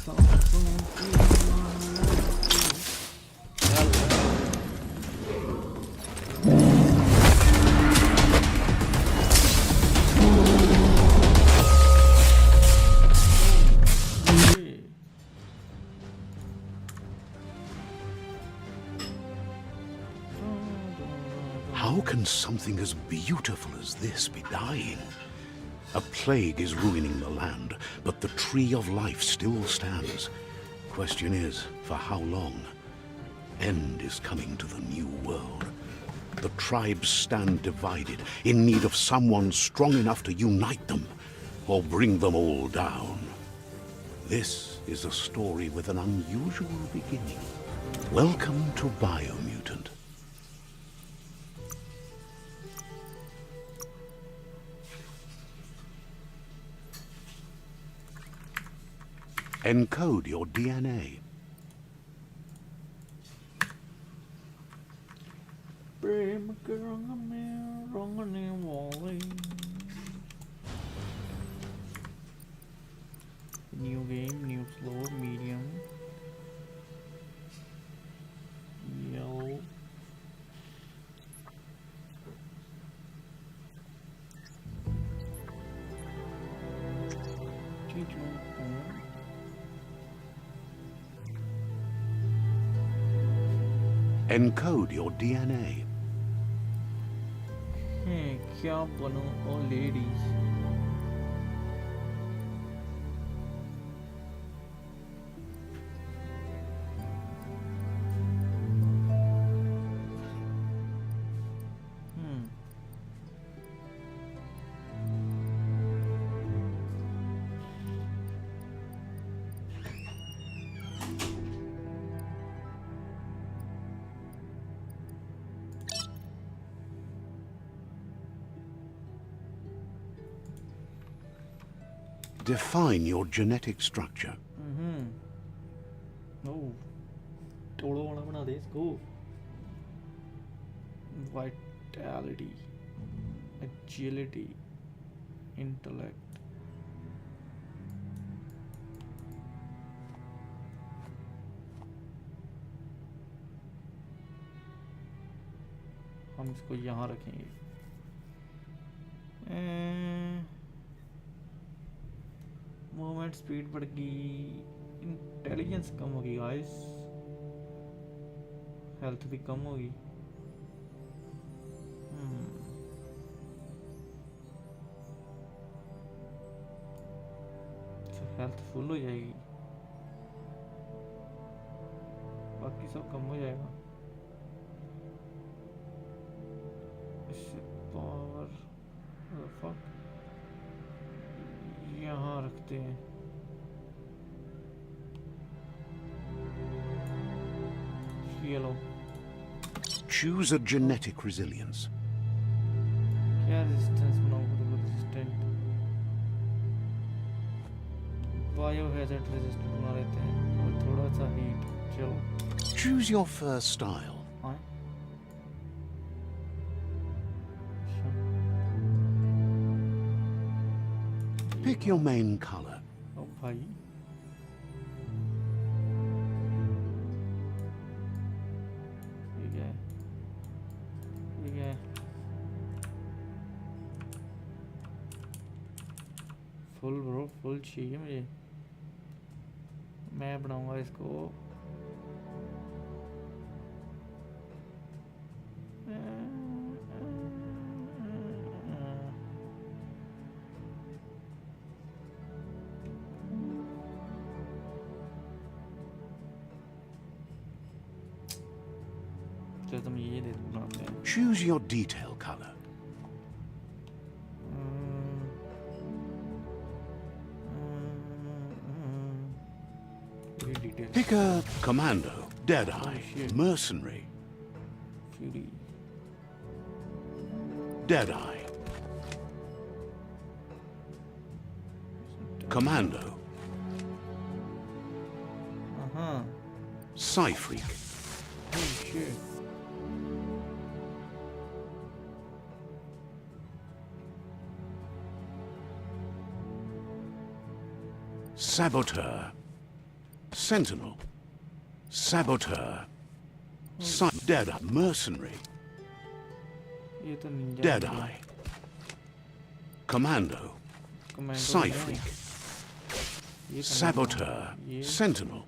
How can something as beautiful as this be dying? A plague is ruining the land, but the tree of life still stands. Question is, for how long? End is coming to the new world. The tribes stand divided, in need of someone strong enough to unite them, or bring them all down. This is a story with an unusual beginning. Welcome to Biomutant. Encode your DNA. New game, new floor, medium, yellow. Encode your DNA. Hey, क्या बनूं? Oh, ladies. Define your genetic structure. Oh, total one bana de इसको. Vitality, agility, intellect. हम इसको यहाँ रखेंगे. Movement speed बढ़ गई, intelligence कम होगी guys, health भी कम होगी. हेल्थ फुल हो जाएगी, बाकी सब कम हो जाएगा. इससे पावर यहाँ रखते हैं. ये लो. Choose a genetic resilience. क्या रेजिस्टेंस बनाऊँ? रेजिस्टेंट, बायोहैज़र्ड रेजिस्टेंट बना लेते हैं, और थोड़ा सा हीट. चलो. Choose your fur style. हाँ. Pick your main color. ओ भाई. ठीक है. फुल ब्रो, फुल चाहिए मुझे. मैं बनाऊंगा इसको. तुम ये दे बनाते हैं. Choose your detail color. Pick a commando, Deadeye, mercenary, Fury, Deadeye, commando, Psy-Freak, oh shit. Saboteur, Sentinel. Saboteur. Deadeye. Mercenary. ये तो ninja Deadeye. Commando. commando Psyfreak. ये Saboteur. ये Sentinel.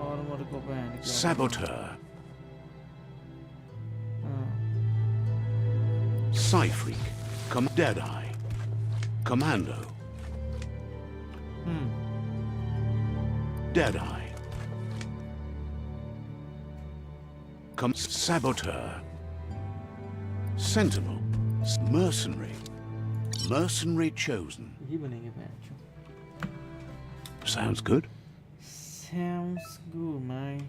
armor को पहन के Saboteur. हाँ Psyfreak. Deadeye. Commando. Deadeye. Saboteur. Sentinel. Mercenary. Mercenary chosen. ये बनेंगे पहन Sounds good. sounds good man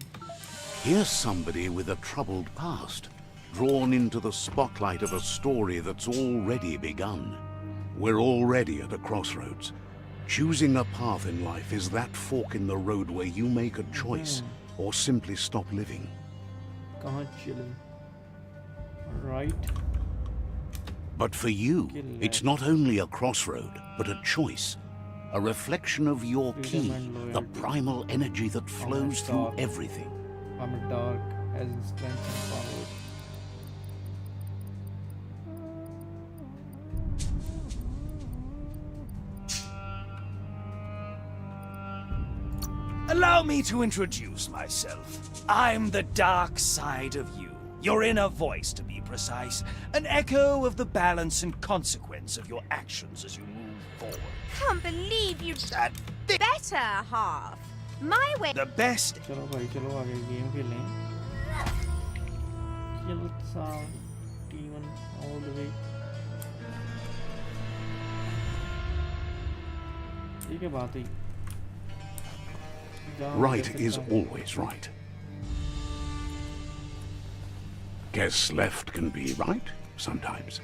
Here's somebody with a troubled past, drawn into the spotlight of a story that's already begun. We're already at a crossroads. Choosing a path in life is that fork in the road where you make a choice or simply stop living. कहाँ चले right But for you, it's not only a crossroad, but a choice. A reflection of your key, the primal energy that flows through everything. I'm dark as in strength and power Allow me to introduce myself. I'm the dark side of you. Your inner voice, to be precise. An echo of the balance and consequence of your actions as you move forward. Can't believe you That better half. My way. the best चलो भाई चलो आगे game खेलें kill sound T1 all the way ठीक है बात ही Right is always right. Guess left can be right sometimes.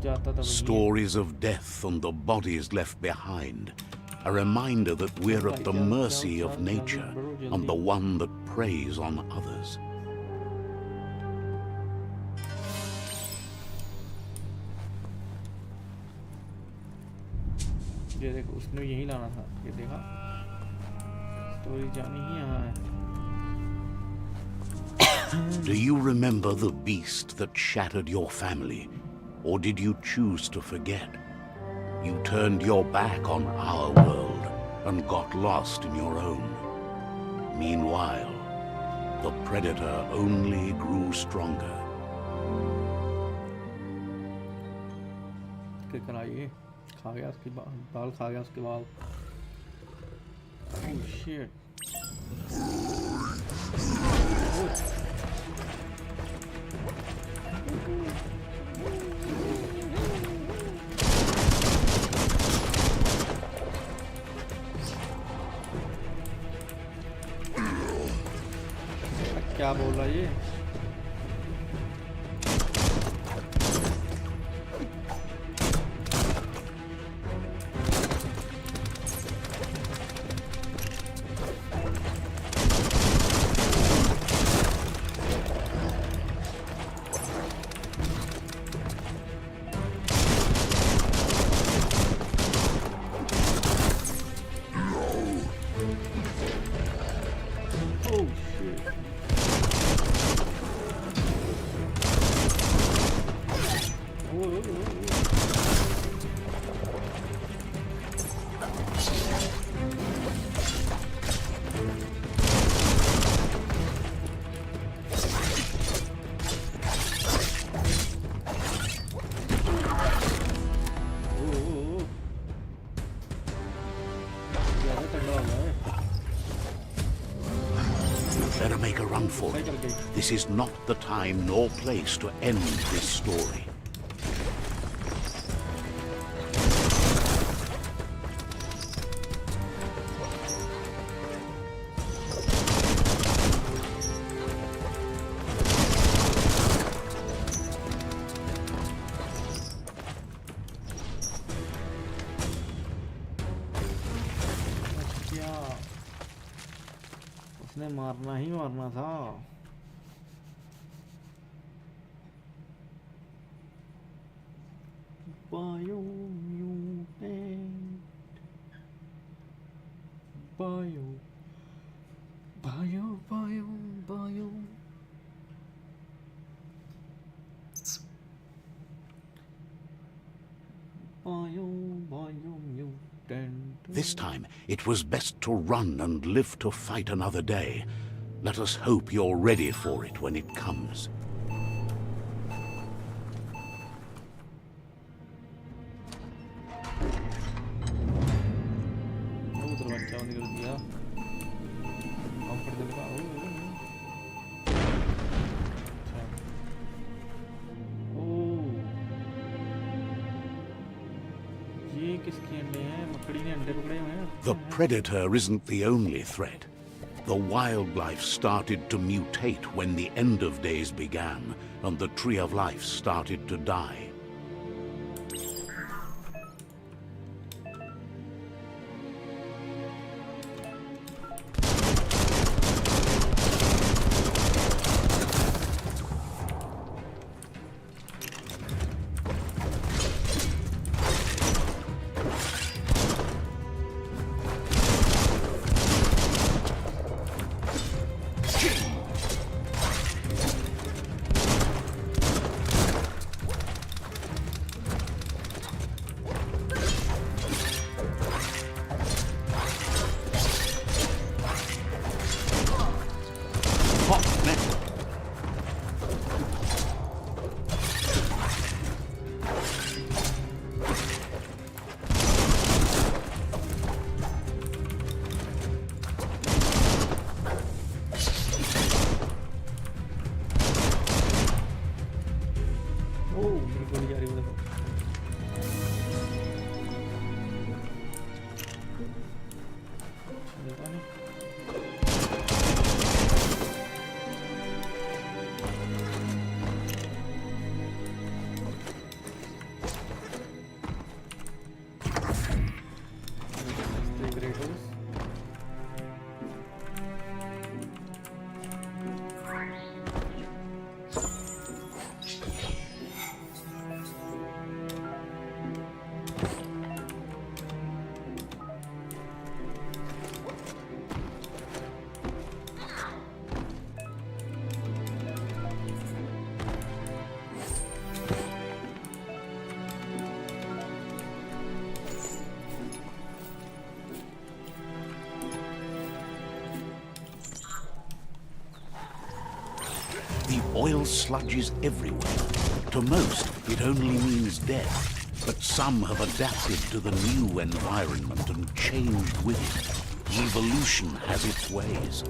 जाता था वही Stories of death and the bodies left behind. A reminder that we're at the mercy of nature and the one that preys on others. ये देखो उसने यही लाना था ये देखा स्टोरी जानी ही यहाँ है Do you remember the beast that shattered your family? Or did you choose to forget? You turned your back on our world and got lost in your own. Meanwhile, the predator only grew stronger. क्या करा ये खा गया उसके बाल खा गया उसके बाल oh shit क्या बोल रहा है ये oh shit Better make a run for it. This is not the time nor place to end this story. इसने मारना ही मारना था। Biomutant. Bio. Biomutant. This time, it was best to run and live to fight another day. Let us hope you're ready for it when it comes. उधर बच्चा निकल गया। Comfortable का ये किसके अंडे हैं? मकड़ी ने अंडे पकड़े हुए हैं। The predator isn't the only threat. The wildlife started to mutate when the end of days began, and the tree of life started to die. The oil sludges everywhere. To most, it only means death. But some have adapted to the new environment and changed with it. Evolution has its ways.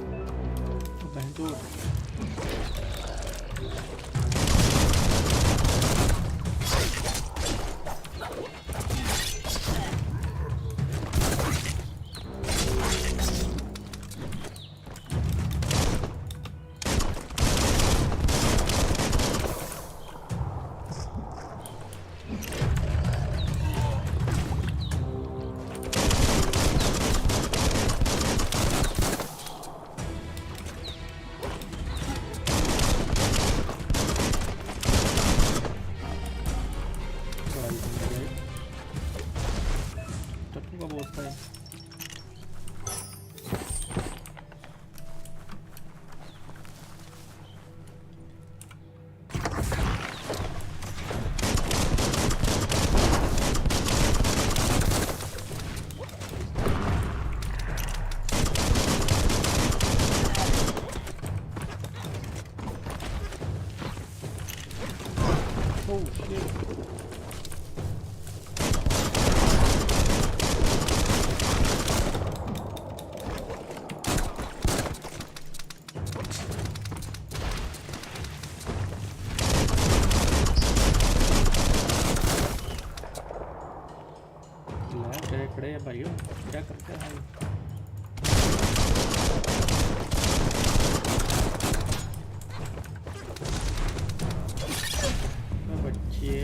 खड़े हैं भाइयों, क्या करते हैं? बच्चे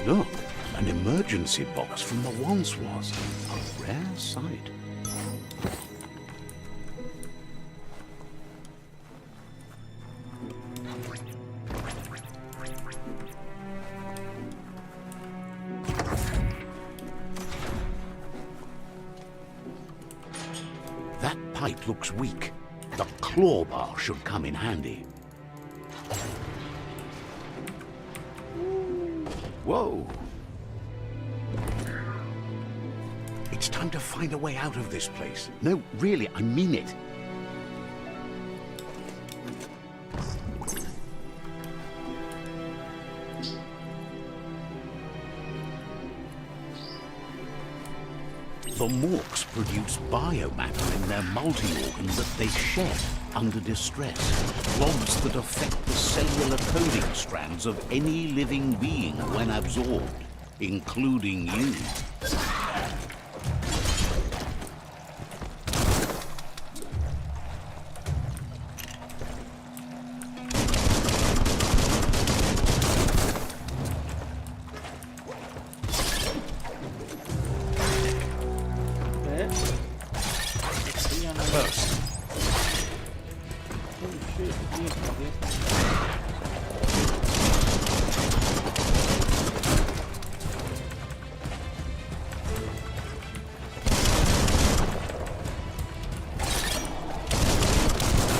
Look, an emergency box from the once was. A rare sight. That pipe looks weak. The claw bar should come in handy. Whoa! It's time to find a way out of this place. No, really, I mean it. The Morks produce biomatter in their multi-organ that they shed under distress. Logs that affect the cellular coding strands of any living being when absorbed, including you. First.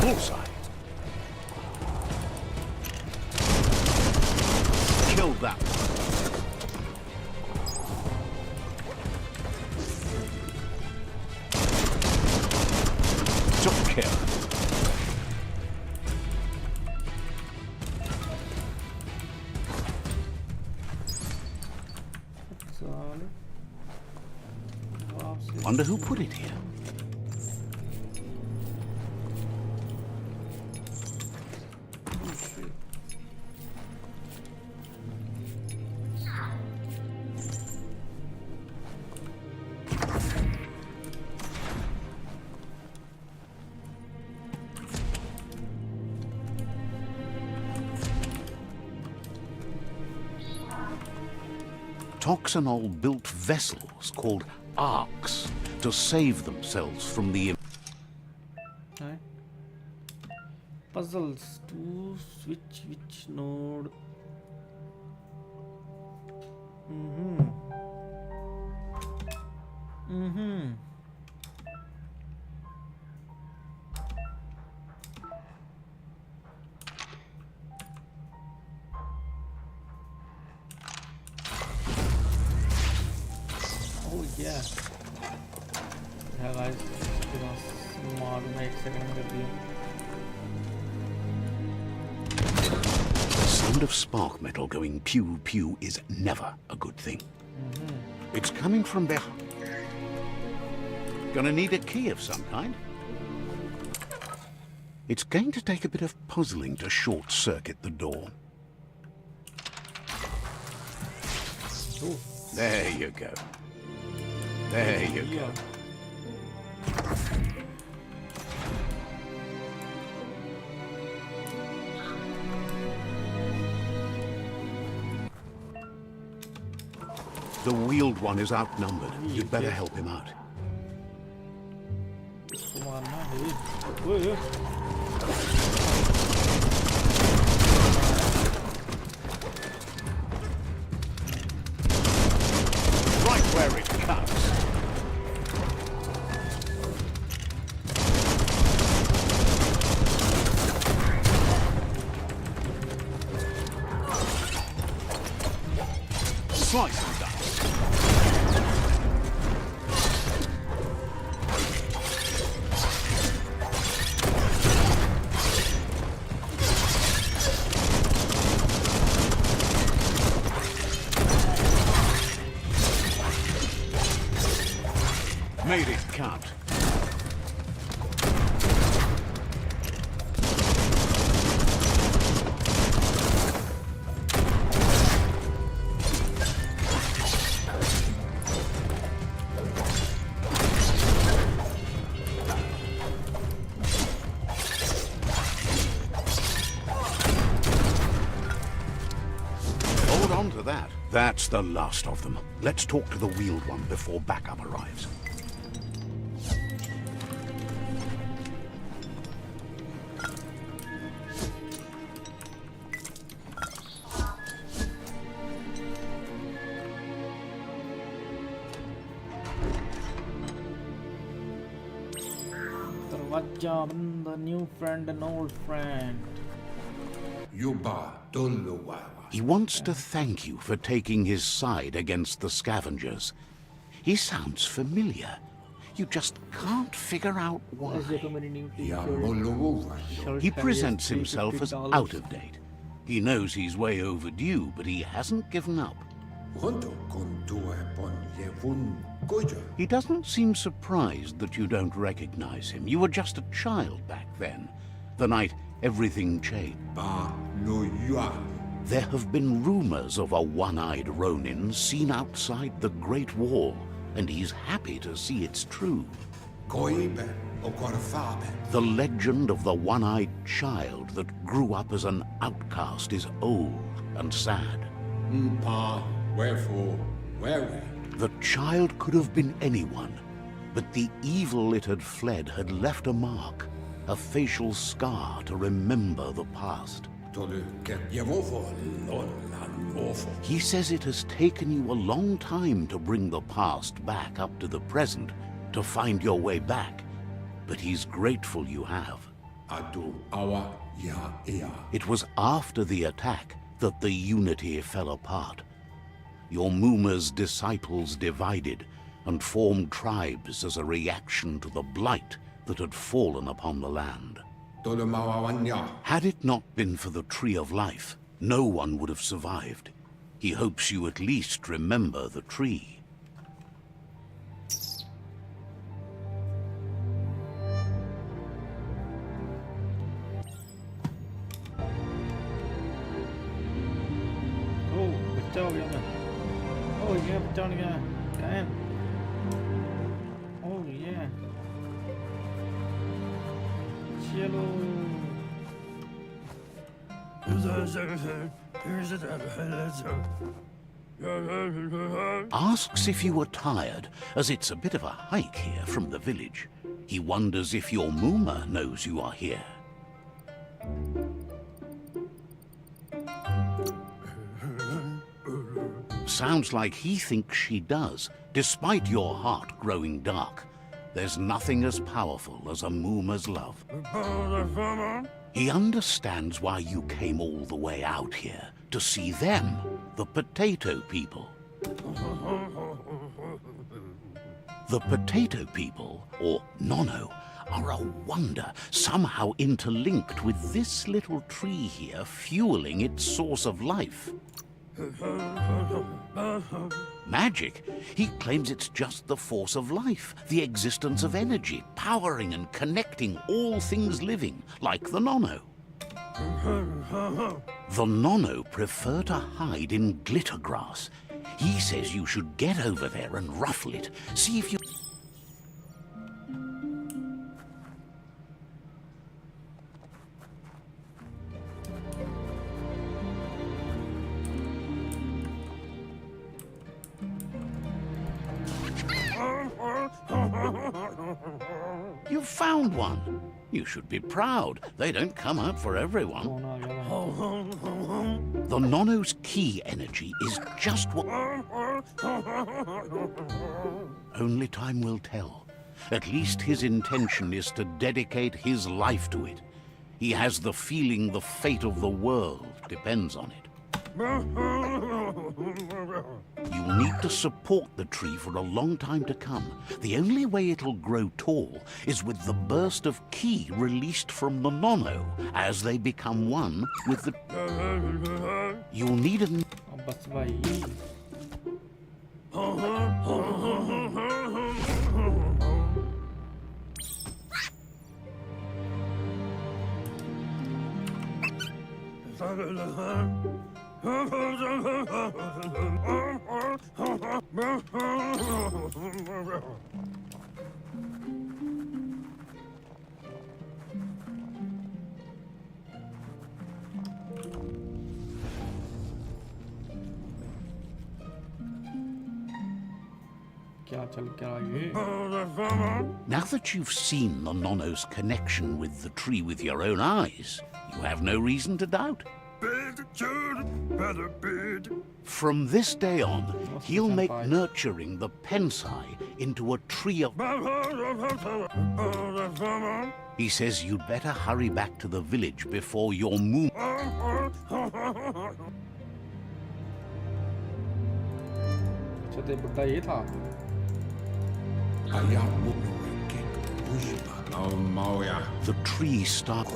Bullseye. Killed that one. Took care. Wonder who put it here. Toxanol built vessels called arcs to save themselves from the... Right. Puzzles to switch which node? Oh yeah. Yeah guys, smart में 1 second में कर दिया. The sound of spark metal going pew pew is never a good thing. It's coming from behind. Gonna need a key of some kind. It's going to take a bit of puzzling to short-circuit the door. Oh. There you go. There you go. The wheeled one is outnumbered. You'd better help him out. Right where it cuts. Slice and dice. Made it count. Hold on on to that. That's the last of them. Let's talk to the wheeled one before backup arrives. दरवाजा बंद, new friend and old friend. He wants to thank you for taking his side against the scavengers. He sounds familiar. You just can't figure out why. He presents himself as out of date. He knows he's way overdue, but he hasn't given up. He doesn't seem surprised that you don't recognize him. You were just a child back then, the night everything changed. There have been rumors of a one-eyed Ronin seen outside the Great Wall, and he's happy to see it's true. The legend of the one-eyed child that grew up as an outcast is old and sad. The child could have been anyone, but the evil it had fled had left a mark, a facial scar to remember the past. He says it has taken you a long time to bring the past back up to the present, to find your way back, but he's grateful you have. It was after the attack that the unity fell apart. Your Muma's disciples divided and formed tribes as a reaction to the blight that had fallen upon the land. Had it not been for the Tree of Life, no one would have survived. He hopes you at least remember the tree. Oh, बच्चा हो गया मैं. Oh yeah, बच्चा हो गया. Damn. Oh yeah. Cielo. Asks if you were tired, as it's a bit of a hike here from the village. He wonders if your Muma knows you are here. Sounds like he thinks she does, despite your heart growing dark. There's nothing as powerful as a Muma's love. He understands why you came all the way out here, to see them, the potato people. The potato people, or Nono, are a wonder, somehow interlinked with this little tree here fueling its source of life. Magic? He claims it's just the force of life, the existence of energy, powering and connecting all things living, like the Nono. The Nono prefer to hide in glitter grass. He says you should get over there and ruffle it, see if you... You found one. You should be proud. They don't come out for everyone. The Nono's key energy is just what... Only time will tell. At least his intention is to dedicate his life to it. He has the feeling the fate of the world depends on it. You'll need to support the tree for a long time to come. The only way it'll grow tall is with the burst of ki released from the Nono as they become one with the... You'll need a... बस भाई. क्या चल क्या ये Now that you've seen the Nono's connection with the tree with your own eyes, you have no reason to doubt. From this day on, he'll make nurturing the Pensai into a tree of... He says you'd better hurry back to the village before your moon... अच्छा तो बुड्ढा ये था The tree starts...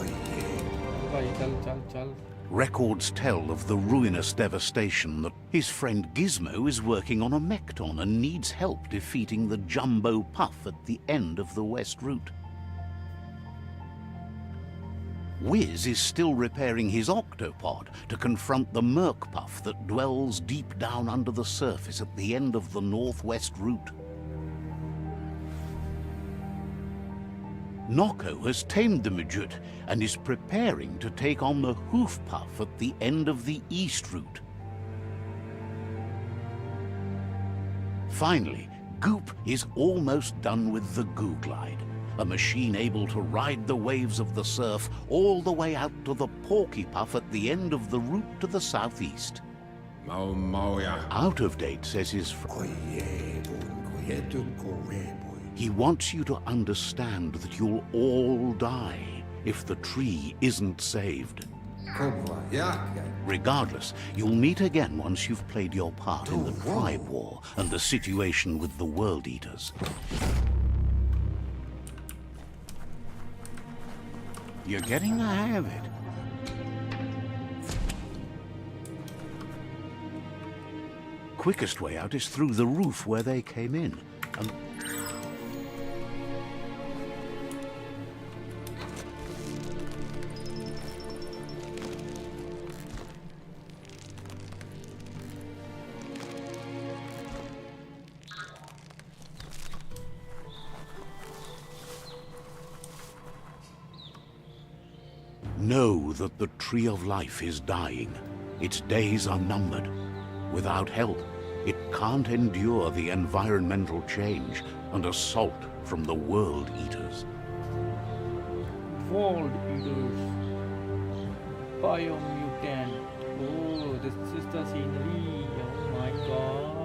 भाई चल चल चल Records tell of the ruinous devastation that his friend Gizmo is working on a Mekton and needs help defeating the Jumbo Puff at the end of the West Route. Wiz is still repairing his octopod to confront the Merc Puff that dwells deep down under the surface at the end of the Northwest Route. Noko has tamed the midget and is preparing to take on the Hoof Puff at the end of the East Route. Finally, Goop is almost done with the Goo Glide, a machine able to ride the waves of the surf all the way out to the Porky Puff at the end of the route to the southeast. Out of Date says his he wants you to understand that you'll all die if the tree isn't saved. Regardless, you'll meet again once you've played your part in the tribe war and the situation with the World Eaters. You're getting the hang of it. Quickest way out is through the roof where they came in. And know that the Tree of Life is dying. Its days are numbered. Without help, it can't endure the environmental change and assault from the World Eaters. World Eaters. Biomutant. Oh, this is the scenery. Oh my god.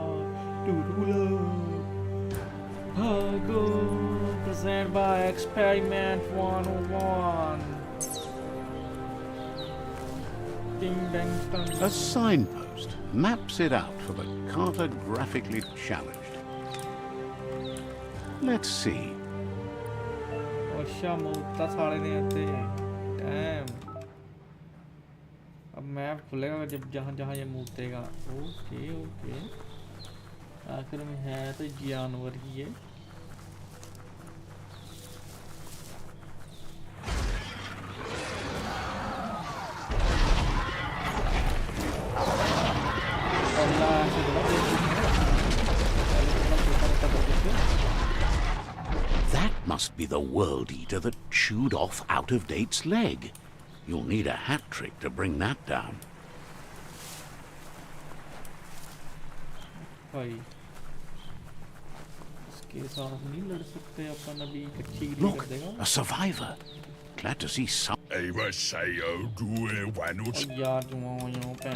Go. Presented by Experiment 101. Ding dang dun. A signpost maps it out for the cartographically challenged. Let's see. अच्छा मुद्दा सारे नहीं आते dam अब map खुलेगा जब जहाँ जहाँ ये मुद्देगा ओके ओके आखिर में है तो जानवर ही है That must be the World Eater that chewed off Out of Date's leg. You'll need a hat trick to bring that down. भाई इसके साथ नहीं लड़ सकते अपन अभी कच्ची गिरी Look, कर देगा a survivor. Glad to see some. यार जुआओं पे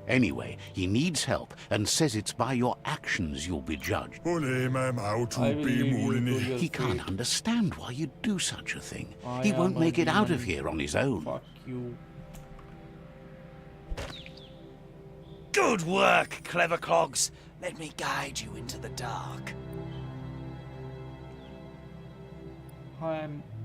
Anyway, he needs help and says it's by your actions you'll be judged. I will leave you to your He can't fate. understand why you'd do such a thing. I He won't am make a it out of demon. here on his own. Fuck you. Good work, clever clogs. Let me guide you into the dark.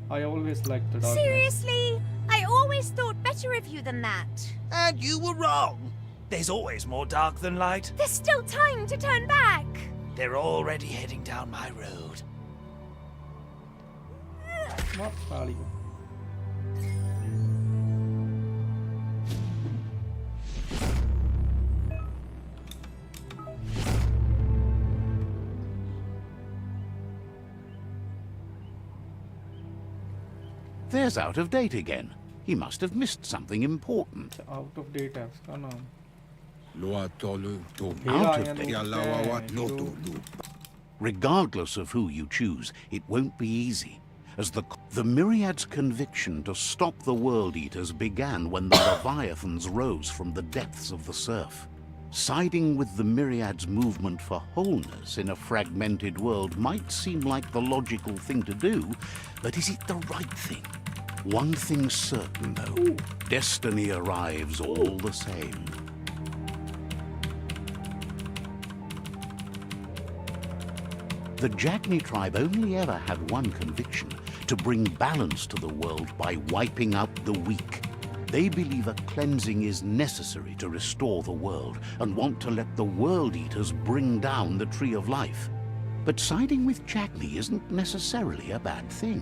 I always liked the darkness. Seriously? I always thought better of you than that. And you were wrong. There's always more dark than light. There's still time to turn back. They're already heading down my road. Not sorry. There's Out of Date again. He must have missed something important. Out of date है उसका नाम Out of date. Regardless of who you choose, it won't be easy, as the Myriad's conviction to stop the World Eaters began when the Leviathans rose from the depths of the surf. Siding with the Myriad's movement for wholeness in a fragmented world might seem like the logical thing to do, but is it the right thing? One thing's certain, though. Destiny arrives all the same. The Jagni tribe only ever had one conviction: to bring balance to the world by wiping out the weak. They believe a cleansing is necessary to restore the world and want to let the World Eaters bring down the Tree of Life. But siding with Jagni isn't necessarily a bad thing.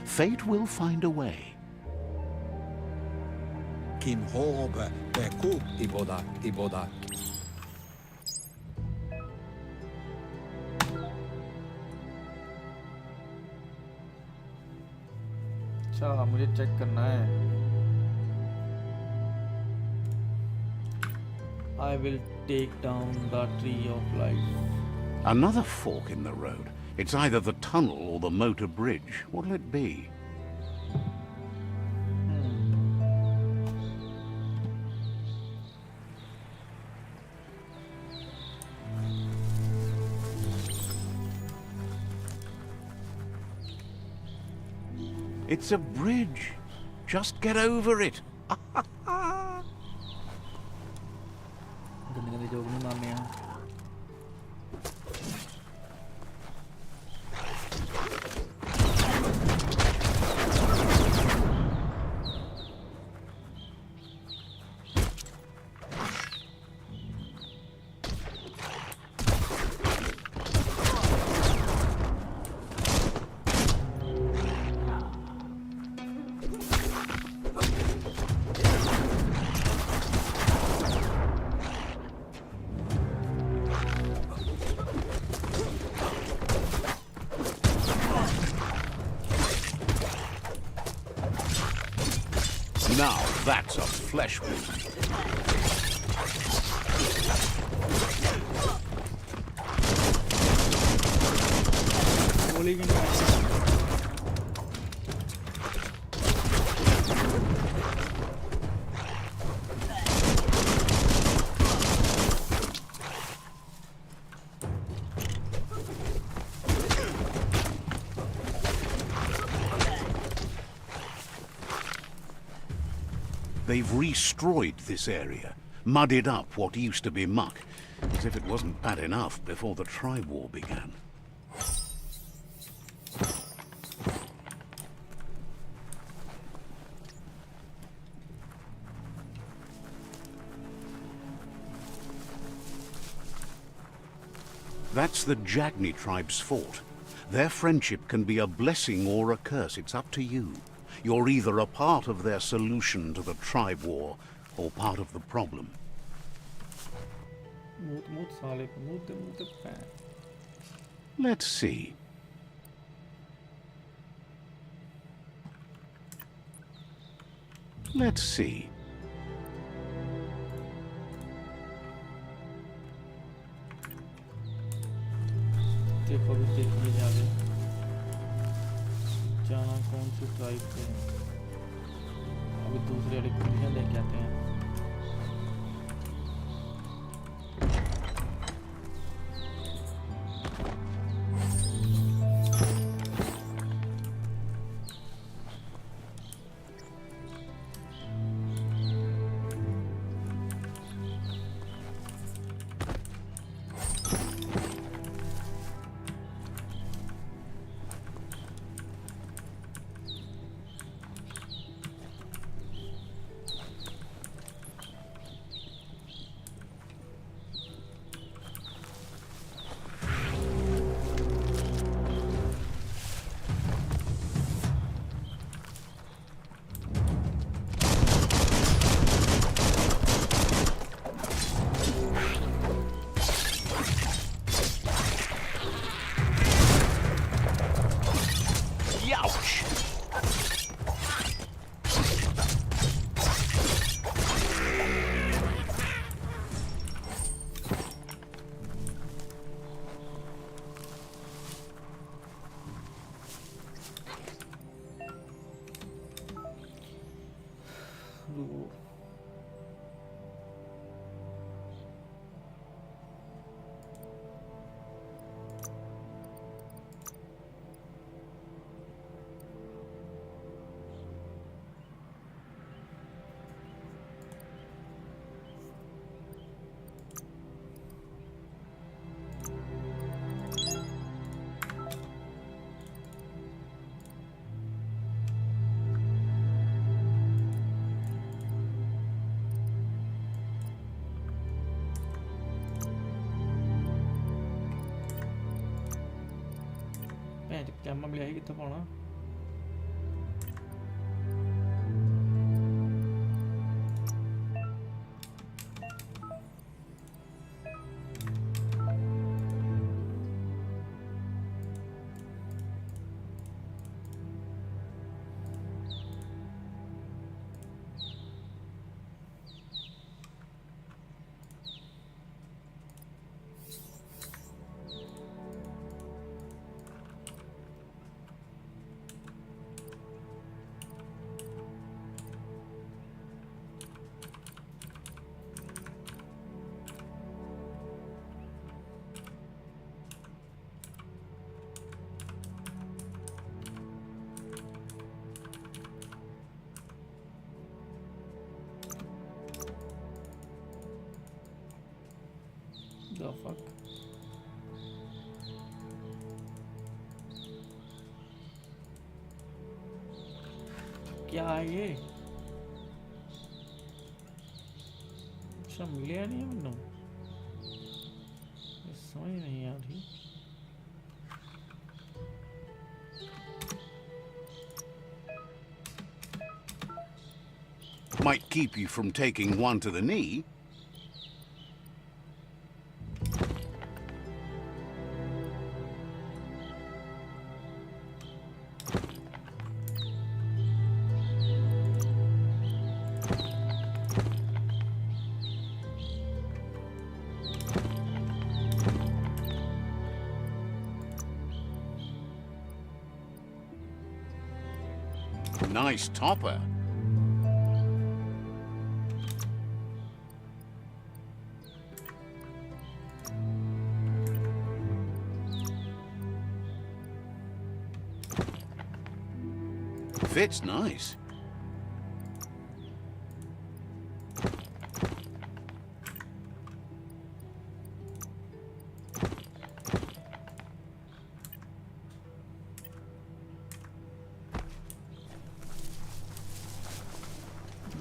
Fate will find a way. अच्छा मुझे check करना है. I will take down the Tree of Life. Another fork in the road. It's either the tunnel or the motor bridge. What'll it be? It's a bridge. Just get over it. गंदे गंदे joke नहीं मारने हैं. Now that's a flesh wound. गोली की नहीं. They've destroyed this area, muddied up what used to be muck, as if it wasn't bad enough before the tribe war began. That's the Jagni tribe's fort. Their friendship can be a blessing or a curse. It's up to you. You're either a part of their solution to the tribe war, or part of the problem. Let's see. Let's see. देखो अभी देखिए जाके जाना कौन सी tribe पे है. अभी दूसरे वाले कुड़ियाँ लेके आते हैं. ਚ ਕੈਮਾ ਮਿਲਿਆ ਸੀ ਕਿੱਥੋਂ ਪਾਉਣਾ The fuck? क्या है ये अच्छा मिलिया नहीं है मैनू समझ नहीं आ रही Might keep you from taking one to the knee. Nice topper. Fits nice.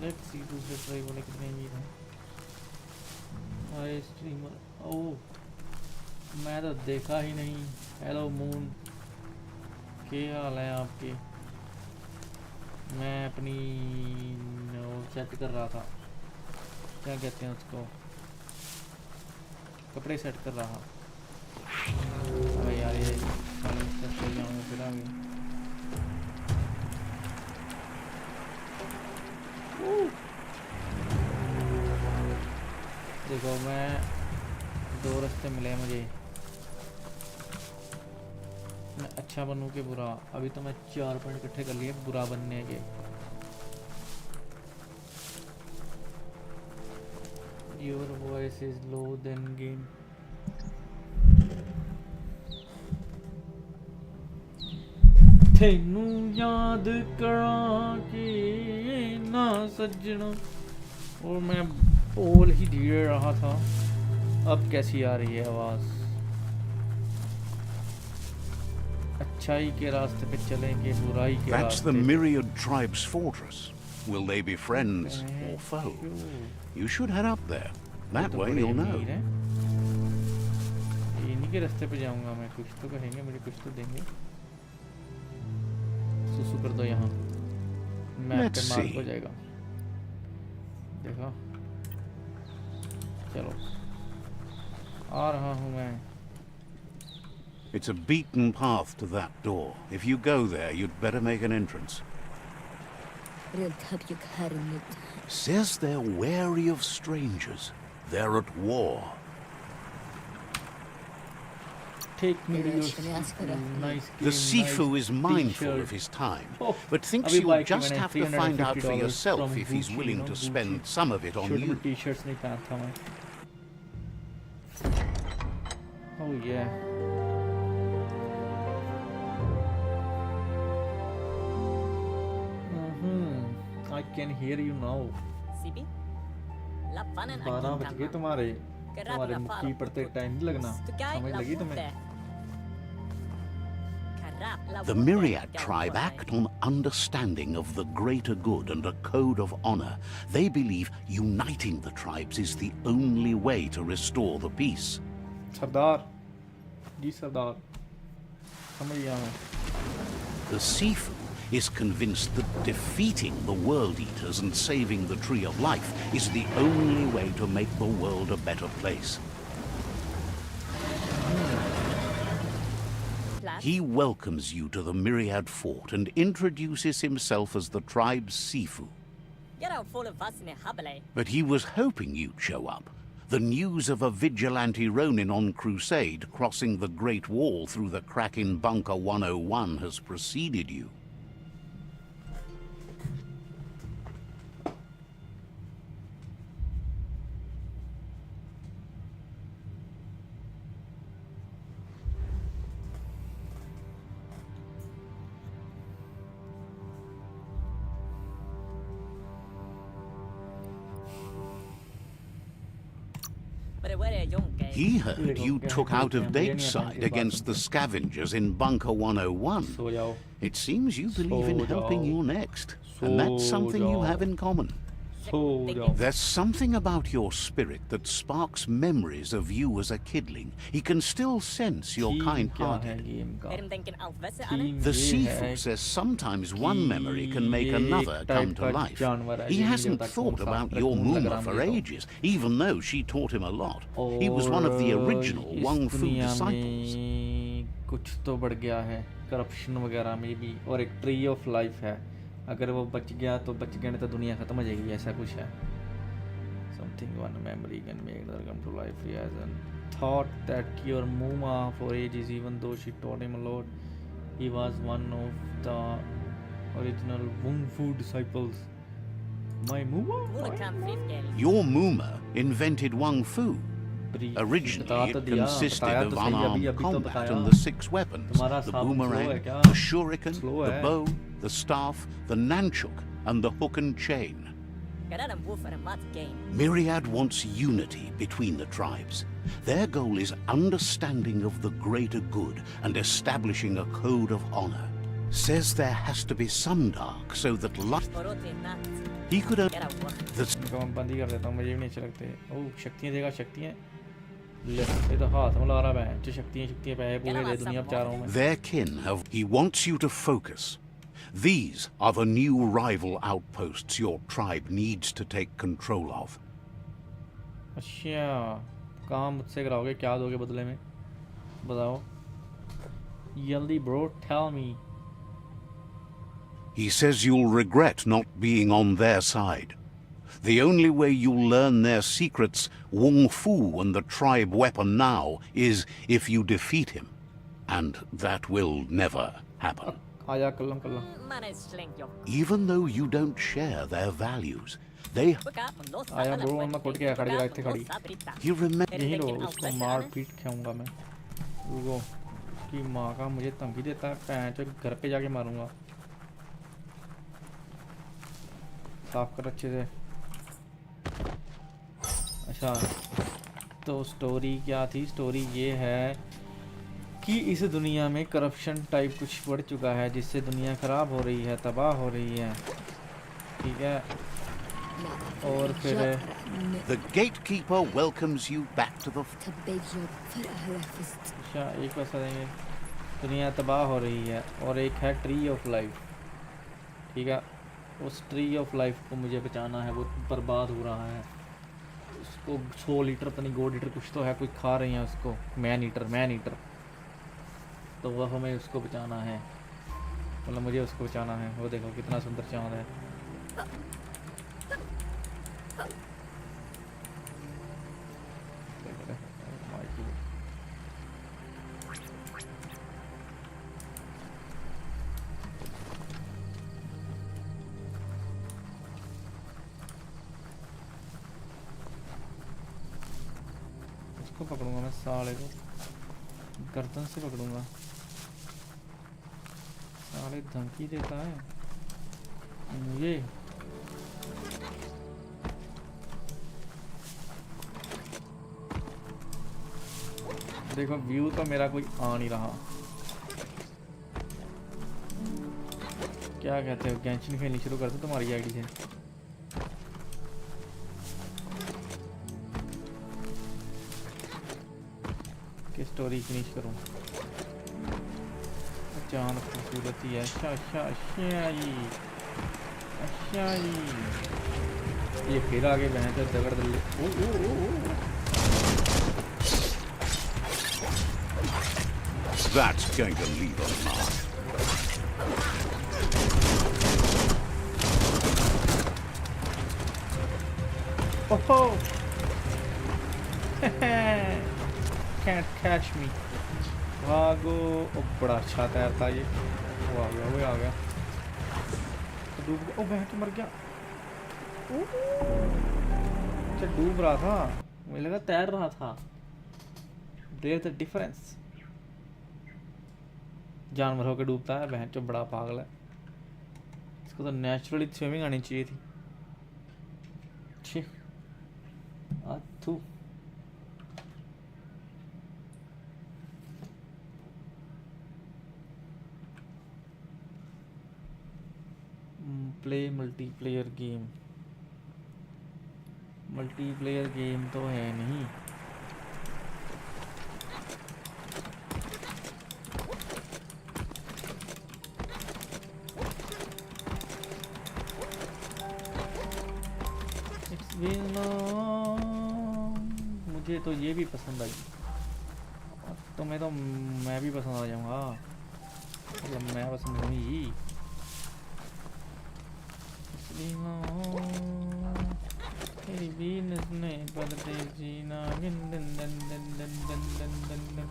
Let's see दूसरे ट्राई वाले कितने ही हैं हाय स्ट्रीमर ओह मैं तो देखा ही नहीं हेलो मून क्या हाल है आपके मैं अपनी सेट कर रहा था क्या कहते हैं उसको कपड़े सेट कर रहा अरे यार ये चल जाऊँगा फिर आगे देखो मैं दो रास्ते मिले मुझे मैं अच्छा बनूं कि बुरा अभी तो मैं 4 पॉइंट इकट्ठे कर लिए बुरा बनने के Your voice is low then gain तेनू याद करा के ना सजना और मैं बोल ही धीरे रहा था अब कैसी आ रही है आवाज अच्छाई के रास्ते पे चलेंगे बुराई के That's रास्ते the Myriad Tribe's fortress. Will they be friends or foe? You should head up there. That way you'll know. इन्हीं के रास्ते पे जाऊंगा मैं कुछ तो कहेंगे मुझे कुछ तो देंगे सुसु कर दो यहाँ मैप पे मार्क हो जाएगा देखा चलो आ रहा हूँ मैं It's a beaten path to that door. If you go there, you'd better make an entrance. Says they're wary of strangers. They're at war. Take me to your nice game, The Sifu nice is mindful t-shirt. of his time, Oh, but thinks अभी you'll bike की just मैंने have to find out for $350 yourself from if he's Gucci, willing you know, to spend Gucci. some of it on छोटी you. T-shirts नहीं पहनता मैं Oh yeah I can hear you now 12 बज गए तुम्हारे मुक्की पड़ते टाइम नहीं लगना समझ लगी तुम्हें The Myriad tribe act on understanding of the greater good and a code of honor. They believe uniting the tribes is the only way to restore the peace. सरदार जी सरदार समझ गया मैं The Sifu is convinced that defeating the World Eaters and saving the Tree of Life is the only way to make the world a better place. He welcomes you to the Myriad Fort and introduces himself as the tribe's Sifu. But he was hoping you'd show up. The news of a vigilante Ronin on crusade crossing the Great Wall through the crack in Bunker 101 has preceded you. He heard you took out of date's side against the scavengers in Bunker 101. It seems you believe in helping your next, and that's something you have in common. There's something about your spirit that sparks memories of you as a kidling. He can still sense you're kind-hearted. The Sifu says sometimes one memory can make another come to life. He hasn't thought about your Muma for ages, even though she taught him a lot. He was one of the original Wang Fu disciples. कुछ तो बढ़ गया है, corruption वगैरह में भी, और एक ट्री ऑफ लाइफ है. अगर वो बच गया तो बच गया, नहीं तो दुनिया खत्म हो जाएगी, ऐसा कुछ है. Something one memory can make her come to life. He hasn't thought that your Muma for ages, even though she taught him a lot. He was one of the original Wung Fu disciples. My Muma? Your Muma invented Wung Fu. Originally, it consisted of unarmed combat and the 6 weapons: the boomerang, the shuriken, the bow, the staff, the nunchuk, and the hook and chain. Myriad wants unity between the tribes. Their goal is understanding of the greater good and establishing a code of honor. Says there has to be some dark so that light. He could have. बंदी कर देता हूँ, मुझे भी नहीं अच्छे लगते. ओह, शक्तियाँ देगा, शक्तियाँ. ये तो हाथ में ला रहा है. जो शक्तियाँ पैसे पूरे दे दुनिया बचा रहा हूँ मैं. Their kin have. He wants you to focus. These are the new rival outposts your tribe needs to take control of. अच्छा, काम मुझसे कराओगे, क्या दोगे बदले में? बताओ. Jल्दी bro, tell me. He says you'll regret not being on their side. The only way you'll learn their secrets, Wung Fu and the tribe weapon now, is if you defeat him. And that will never happen. Even though you don't share their values, they... You remember... यही लो, उसको मार पीट खाऊंगा मैं. रुको, कि माँ का मुझे धमकी देता है, पैंचो घर पे जाके मारूंगा. साफ कर अच्छे से. अच्छा, तो स्टोरी क्या थी? स्टोरी ये है कि इस दुनिया में करप्शन टाइप कुछ बढ़ चुका है, जिससे दुनिया ख़राब हो रही है, तबाह हो रही है. ठीक है, और फिर The gatekeeper welcomes you back to the... अच्छा, एक पैसा देंगे. दुनिया तबाह हो रही है, और एक है ट्री ऑफ लाइफ. ठीक है, उस ट्री ऑफ लाइफ को मुझे बचाना है. वो बर्बाद हो रहा है. उसको 100 लीटर पता नहीं 1 लीटर कुछ तो है, कुछ खा रही हैं उसको. Man eater. तो वह हमें उसको बचाना है, मतलब मुझे उसको बचाना है. वो देखो कितना सुंदर चाँद है. उसको पकड़ूंगा मैं, साले को गर्दन से पकड़ूंगा. साले धमकी देता है मुझे. देखो व्यू तो मेरा कोई आ नहीं रहा. क्या कहते हो, गेंशिन खेलनी शुरू कर दो तुम्हारी आईडी से. कि स्टोरी फिनिश करूं. चांद खूबसूरती है। अच्छा अच्छा अच्छा जी। ये फिर आगे बहन से दगड़ दल। That's going to leave a mark. Oh, can't catch me. भागो। ओ बड़ा अच्छा तैरता ये। वो आ गया, वो आ गया। डूब गया। ओ बहन तो मर गया। अच्छा डूब रहा था, मुझे लगा तैर रहा था। There the difference. जानवर होकर डूबता है, बहन तो बड़ा पागल है। इसको तो नेचुरली स्विमिंग आनी चाहिए थी। छी थू। Play multiplayer game. Multiplayer game तो है नहीं। मुझे तो ये भी पसंद आई। तुम्हें तो मैं भी पसंद आ जाऊंगा, मतलब मैं पसंद होंगी। तेरी वीनस ने बदले जीना। दिन दिन दिन दिन दिन दिन दिन दिन दिन।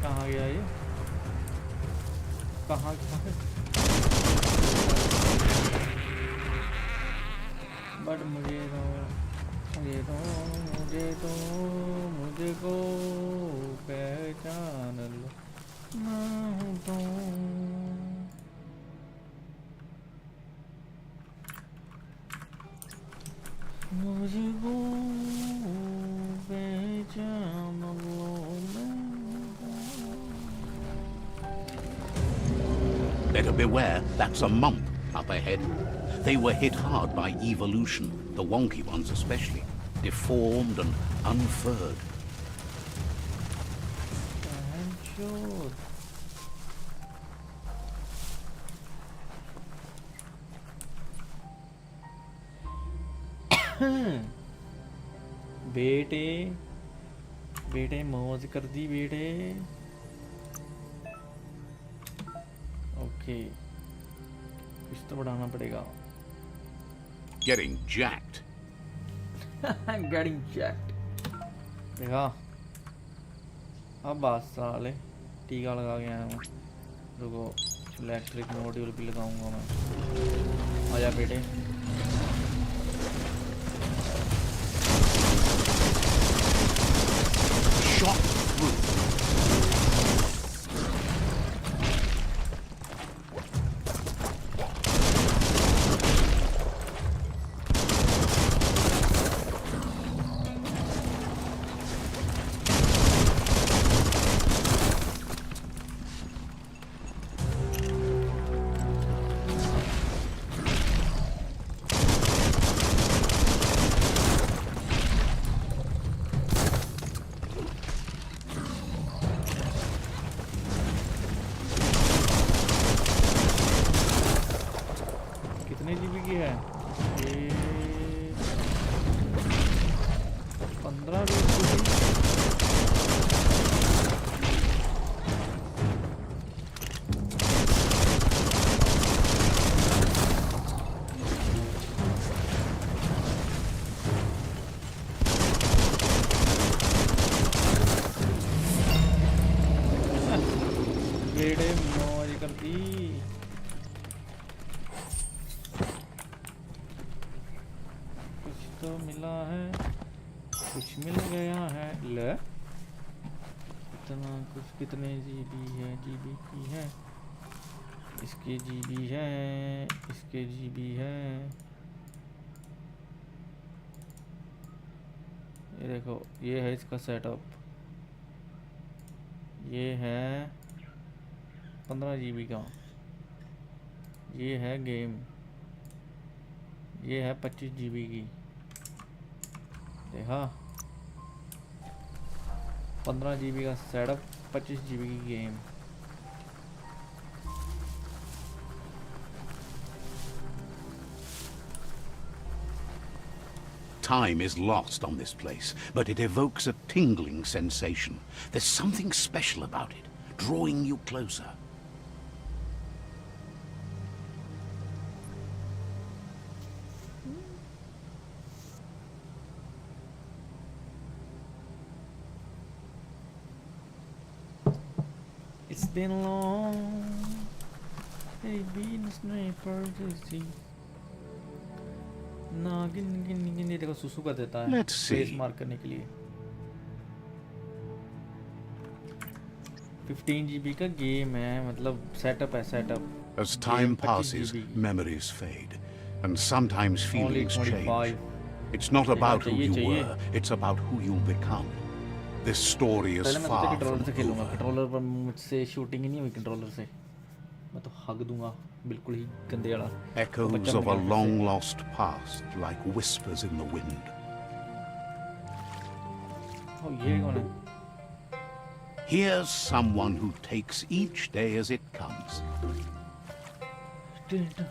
कहाँ गया ये? कहाँ बट मुझे को पहचान लो मैं तो। मुझको पहचान लो। Better beware, that's a mump up ahead. They were hit hard by evolution, the wonky ones especially, deformed and unfurred. Sure. बेटे मौज कर दी बेटे। ओके कुछ तो बढ़ाना पड़ेगा। Getting jacked. Getting jacked। देखा अब बात साले टीका लगा के आया हूँ। रुको इलेक्ट्रिक मॉड्यूल भी लगाऊंगा मैं। आजा बेटे। Shot through. कितने जीबी की है ये? 15 जल्दी। कुछ तो मिला है, कुछ मिल गया है। ले इतना कुछ, कितने जीबी है, जीबी की है, इसके जीबी है, इसके जीबी है। ये देखो, ये है इसका सेटअप, ये है 15 जीबी का, ये है गेम, ये है 25 जीबी की। देखा, 15 जीबी का सेटअप, 25 जीबी की game. Time is lost on this place, but it evokes a tingling sensation. There's something special about it, drawing you closer. It's been long, they've been a sniper to see. ना गिन गिन गिन, ये देखो सुसु का देता है Let's see. फेस मार्क करने के लिए। 15 जीबी का गेम है, मतलब सेटअप है, setup. As time 25 passes, GB. memories fade, and sometimes Only feelings 25. change. It's not about who you चाहिए। were, it's about who you'll become. This story is पहले मैं सोचा far कंट्रोलर से from खेलूंगा, over. Controller पर मुझसे shooting ही नहीं हुई कंट्रोलर से। मैं तो हग दूंगा बिल्कुल ही गंदे वाला। Echoes बच्चा of बन a गया फिर से। long lost past, like whispers in the wind. ओ ये कौन है? Here's someone who takes each day as it comes.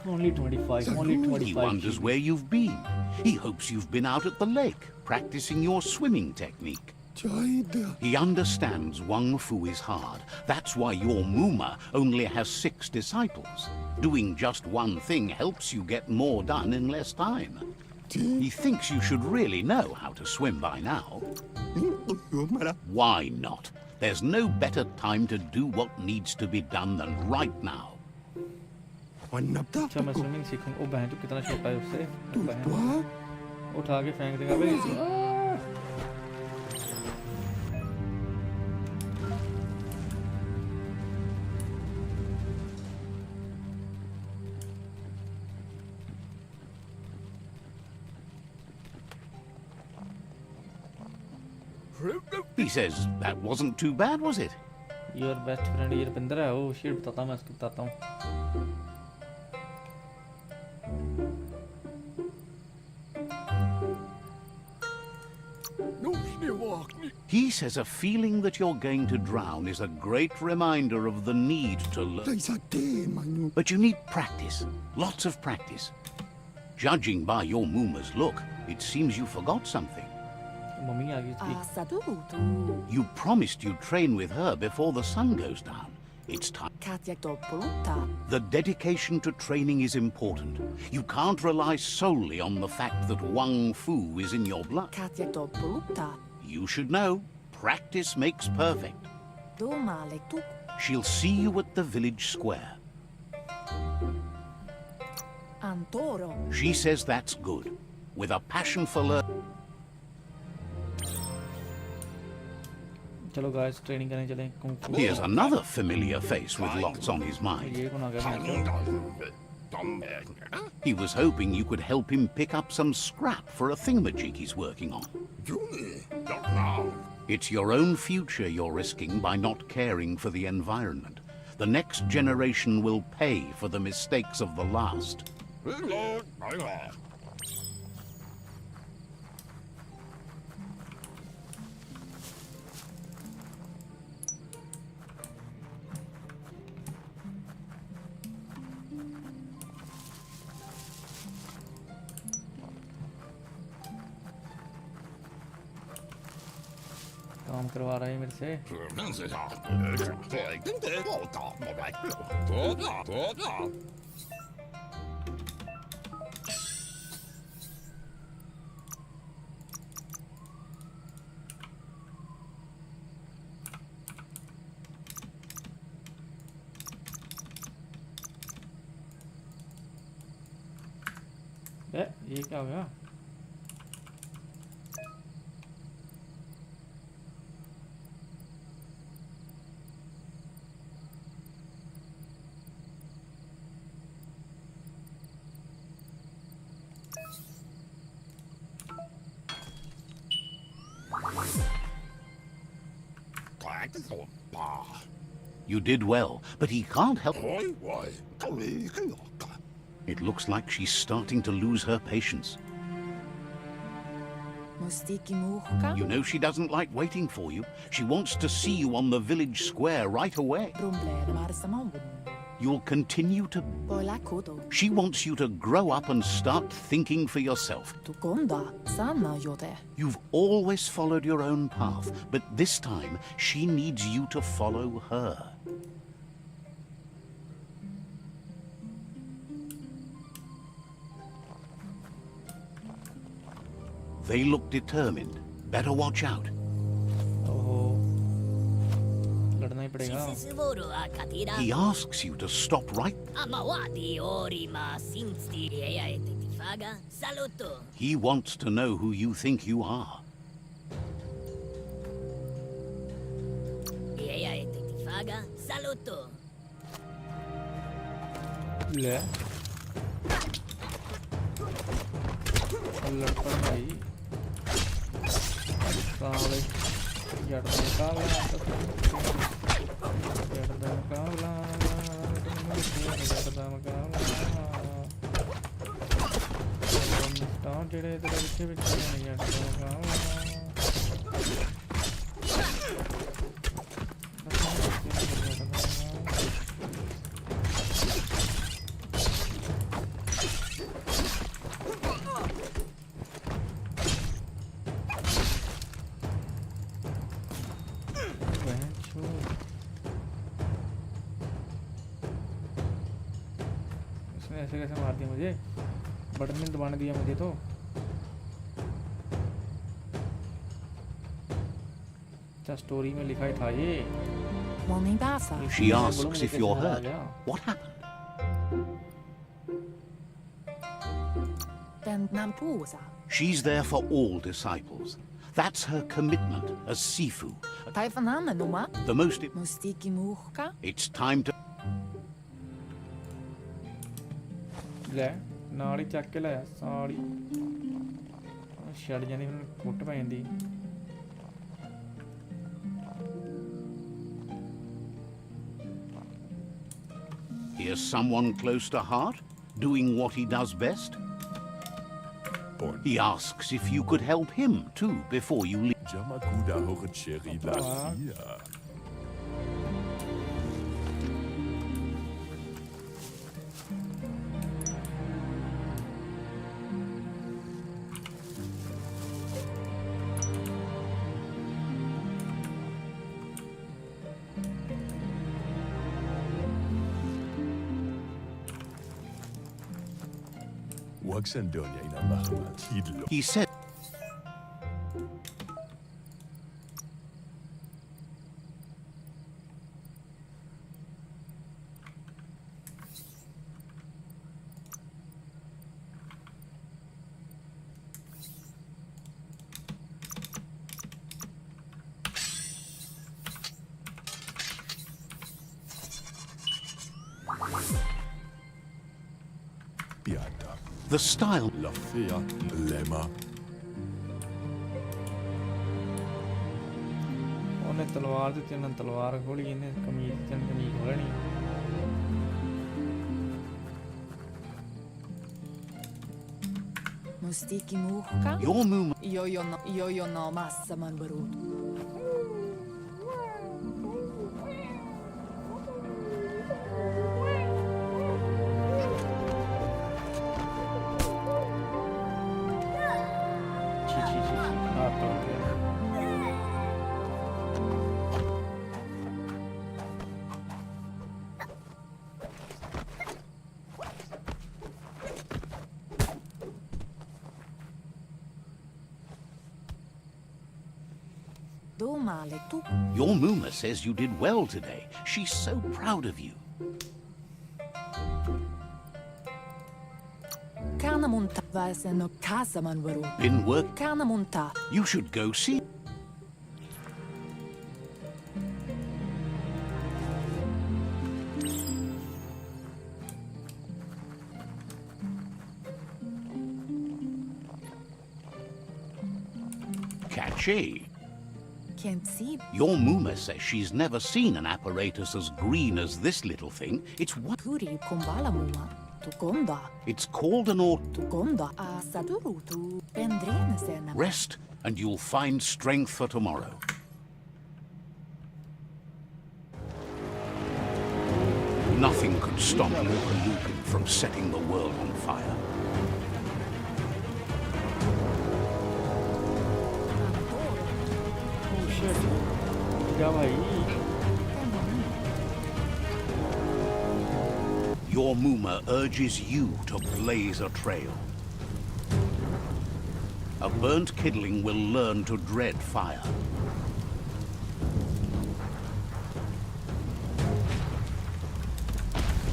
Only 25, only 25 He wonders GB. where you've been. He hopes you've been out at the lake, practicing your swimming technique. He understands Wang Fu is hard. That's why your Muma only has 6 disciples. Doing just one thing helps you get more done in less time. He thinks you should really know how to swim by now. Why not? There's no better time to do what needs to be done than right now. अच्छा मैं swimming सीखूंगा। ओ बहन, तू कितना छोटा है उससे। ओ बहन, उठा के फेंक देगा भाई। He says that wasn't too bad, was it? Your best friend ये रविंद्र है। ओ शिट, बताता हूँ, मैं इसको बताता हूँ। He says a feeling that you're going to drown is a great reminder of the need to learn. But you need practice, lots of practice. Judging by your Muma's look, it seems you forgot something. Mummy आ गई उसकी। You promised you'd train with her before the sun goes down. It's time. The dedication to training is important. You can't rely solely on the fact that Wang Fu is in your blood. You should know, practice makes perfect. She'll see you at the village square. She says that's good. With a passion for learning. चलो guys, training करने चलें kung फू। Here's another familiar face with lots on his mind. ये कौन आ गया मेरे? He was hoping you could help him pick up some scrap for a thingamajig he's working on. It's your own future you're risking by not caring for the environment. The next generation will pay for the mistakes of the last. काम करवा रहा है मेरे से। ये क्या हो गया? You did well, but he can't help. It looks like she's starting to lose her patience. You know she doesn't like waiting for you. She wants to see you on the village square right away. You'll continue to... She wants you to grow up and start thinking for yourself. You've always followed your own path, but this time she needs you to follow her. They look determined. Better watch out. ओहो, लड़ना ही पड़ेगा. He asks you to stop right. He wants to know who you think you are. ले लड़पड़ भाई साले जड़ दा मुकाबला जड़ दा मुकाबला जड़ दा मुकाबला स्टार जेड़े तेरे पीछे पीछे ने जड़ दा मुकाबला ऐसे कैसे मार दिया मुझे? बटन नहीं दबाने दिया मुझे तो. अच्छा स्टोरी में लिखा ही था ये. She asks if you're hurt. What happened? She's there for all disciples. That's her commitment as Sifu. The most... It's time to... ਲੈ ਨਾਲ ਹੀ ਚੱਕ ਕੇ ਲਾਇਆ ਸਾਲੀ ਛੱਡ ਜਾਂਦੀ ਮੈਨੂੰ ਕੁੱਟ ਪੈ ਜਾਂਦੀ. Here's someone close to heart, doing what he does best. He asks if you could help him too before you leave. He said, the style. ਉਹਨੇ ਤਲਵਾਰ ਦਿੱਤੀ, ਉਹਨੇ ਤਲਵਾਰ ਖੋਲੀ, ਇਹਨੇ ਕਮੀਜ਼ ਖੋਲਣੀ. Your movement. Io no massa man brut. Your Muma says you did well today. She's so proud of you. Kanamunta Vaseno Kasaman Varut. Been work? Kanamunta. You should go see. Catchy. Can't see. Your Muma says she's never seen an apparatus as green as this little thing. It's what? Puri Kumbala Muma. Tukonda. It's called an aut. Tukonda. Asaduru tu Pendrene Sena. Rest, and you'll find strength for tomorrow. Nothing could stop Lupin from setting the world on fire. Oh shit. क्या भाई? Your Muma urges you to blaze a trail. A burnt kidling will learn to dread fire.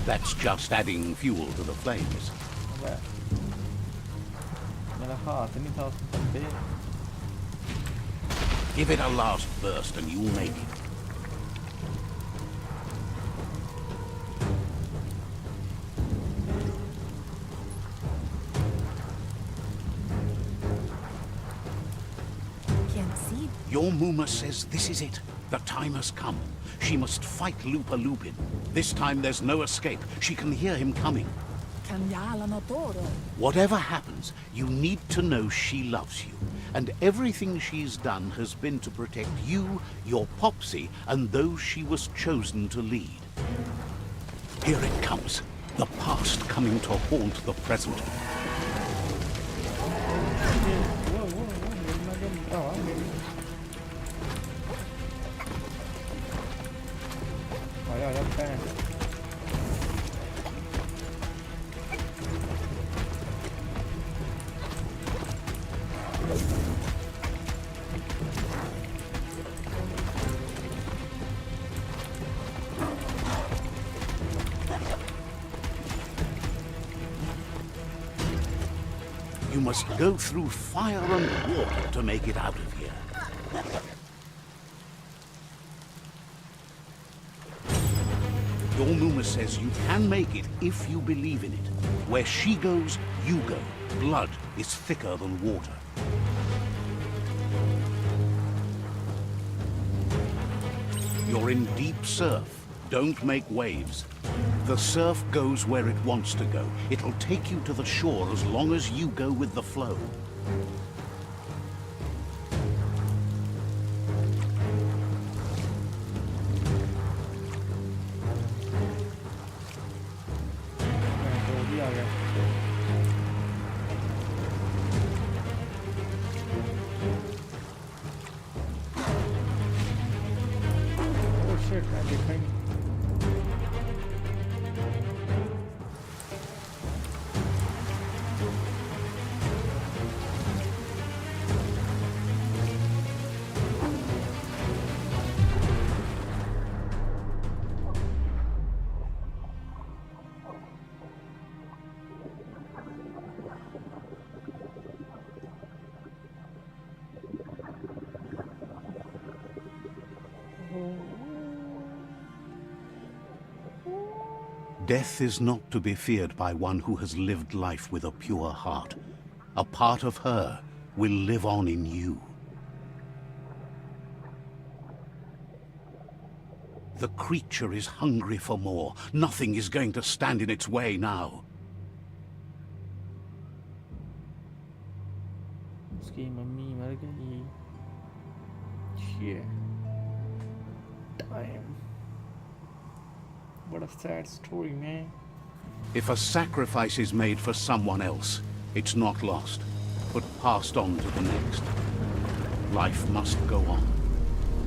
That's just adding fuel to the flames. अबे, मेरा हाथ नहीं था उसमें पे. Give it a last burst and you'll make it. Can't see. Your Muma says this is it. The time has come. She must fight Lupin. This time there's no escape. She can hear him coming. Kanyala Notoro. Whatever happens, you need to know she loves you. And everything she's done has been to protect you, your Popsy, and those she was chosen to lead. Here it comes. The past coming to haunt the present. आया लगता है. You must go through fire and water to make it out of here. Your Muma says you can make it if you believe in it. Where she goes, you go. Blood is thicker than water. You're in deep surf. Don't make waves. The surf goes where it wants to go. It'll take you to the shore as long as you go with the flow. तो भी आ गया. Oh shit, मैं देखा ही नहीं. Death is not to be feared by one who has lived life with a pure heart. A part of her will live on in you. The creature is hungry for more. Nothing is going to stand in its way now. उसकी mummy मर गई. Shit. Damn. What a sad story, man. If a sacrifice is made for someone else, it's not lost, but passed on to the next. Life must go on.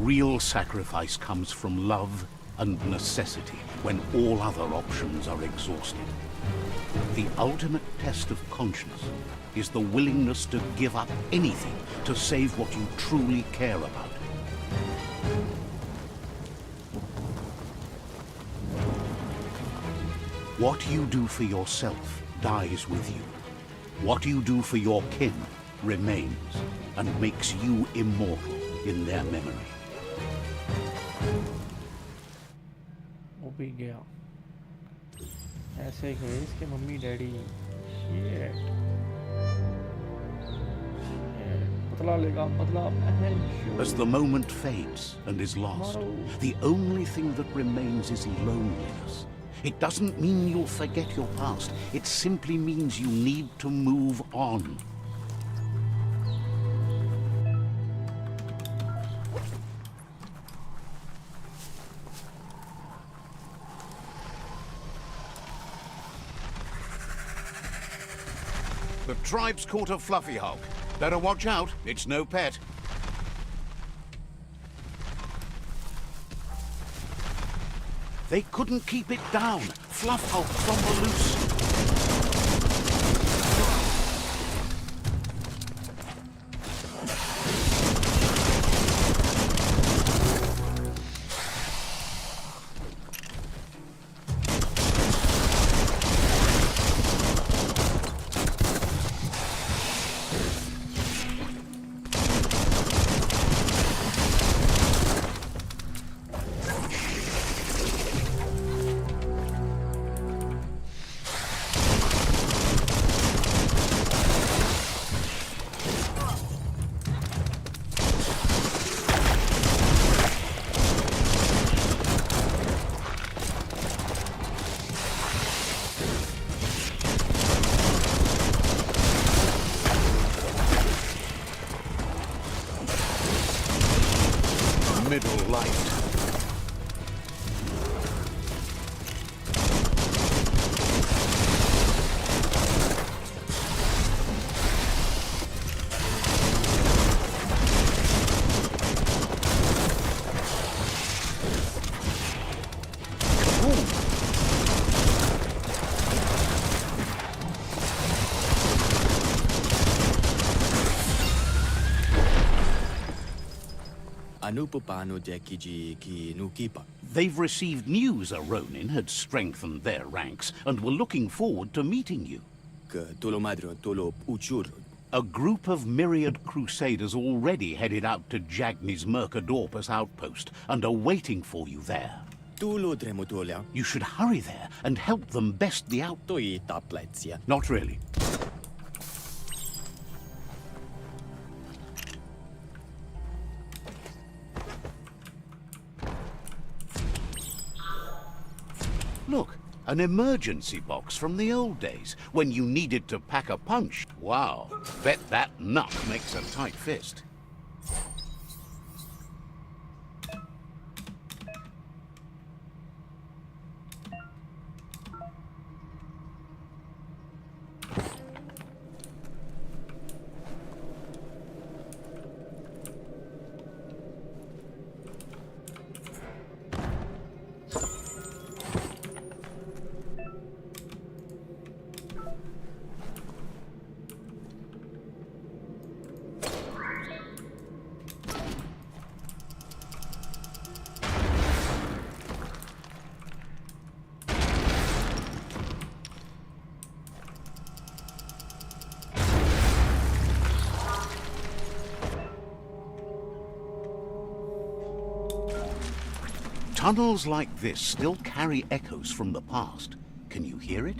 Real sacrifice comes from love and necessity when all other options are exhausted. The ultimate test of conscience is the willingness to give up anything to save what you truly care about. What you do for yourself dies with you. What you do for your kin remains and makes you immortal in their memory. वो भी गया ऐसे गए इसके mummy daddy Shit. बदला लेगा बदला As the moment fades and is lost, the only thing that remains is loneliness. It doesn't mean you'll forget your past. It simply means you need to move on. The tribe's caught a fluffy hulk. Better watch out, it's no pet. They couldn't keep it down. Fluff hulk's on the loose. Middle light. They've received news a Ronin had strengthened their ranks and were looking forward to meeting you. A group of myriad crusaders already headed out to Jagni's Mercadorpus outpost and are waiting for you there. You should hurry there and help them best the out... Not really. Look, an emergency box from the old days, when you needed to pack a punch. Wow, bet that nut makes a tight fist. Tunnels like this still carry echoes from the past. Can you hear it?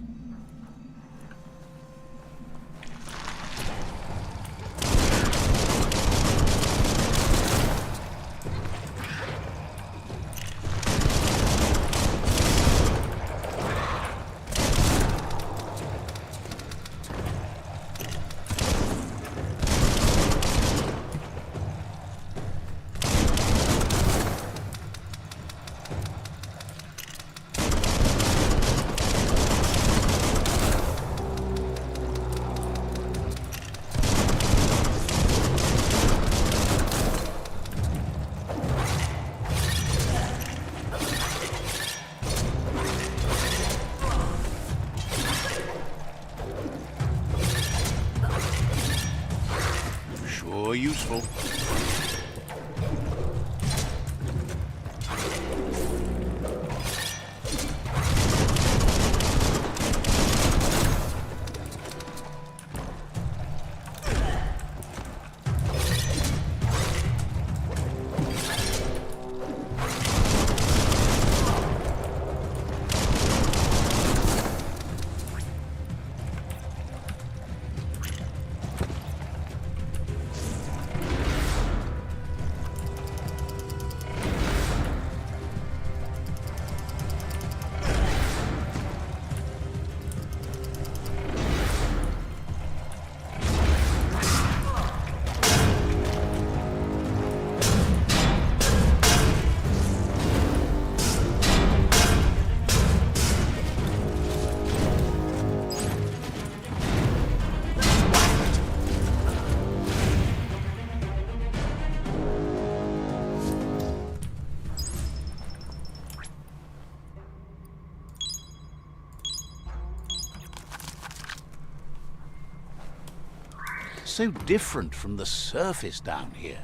so different from the surface down here.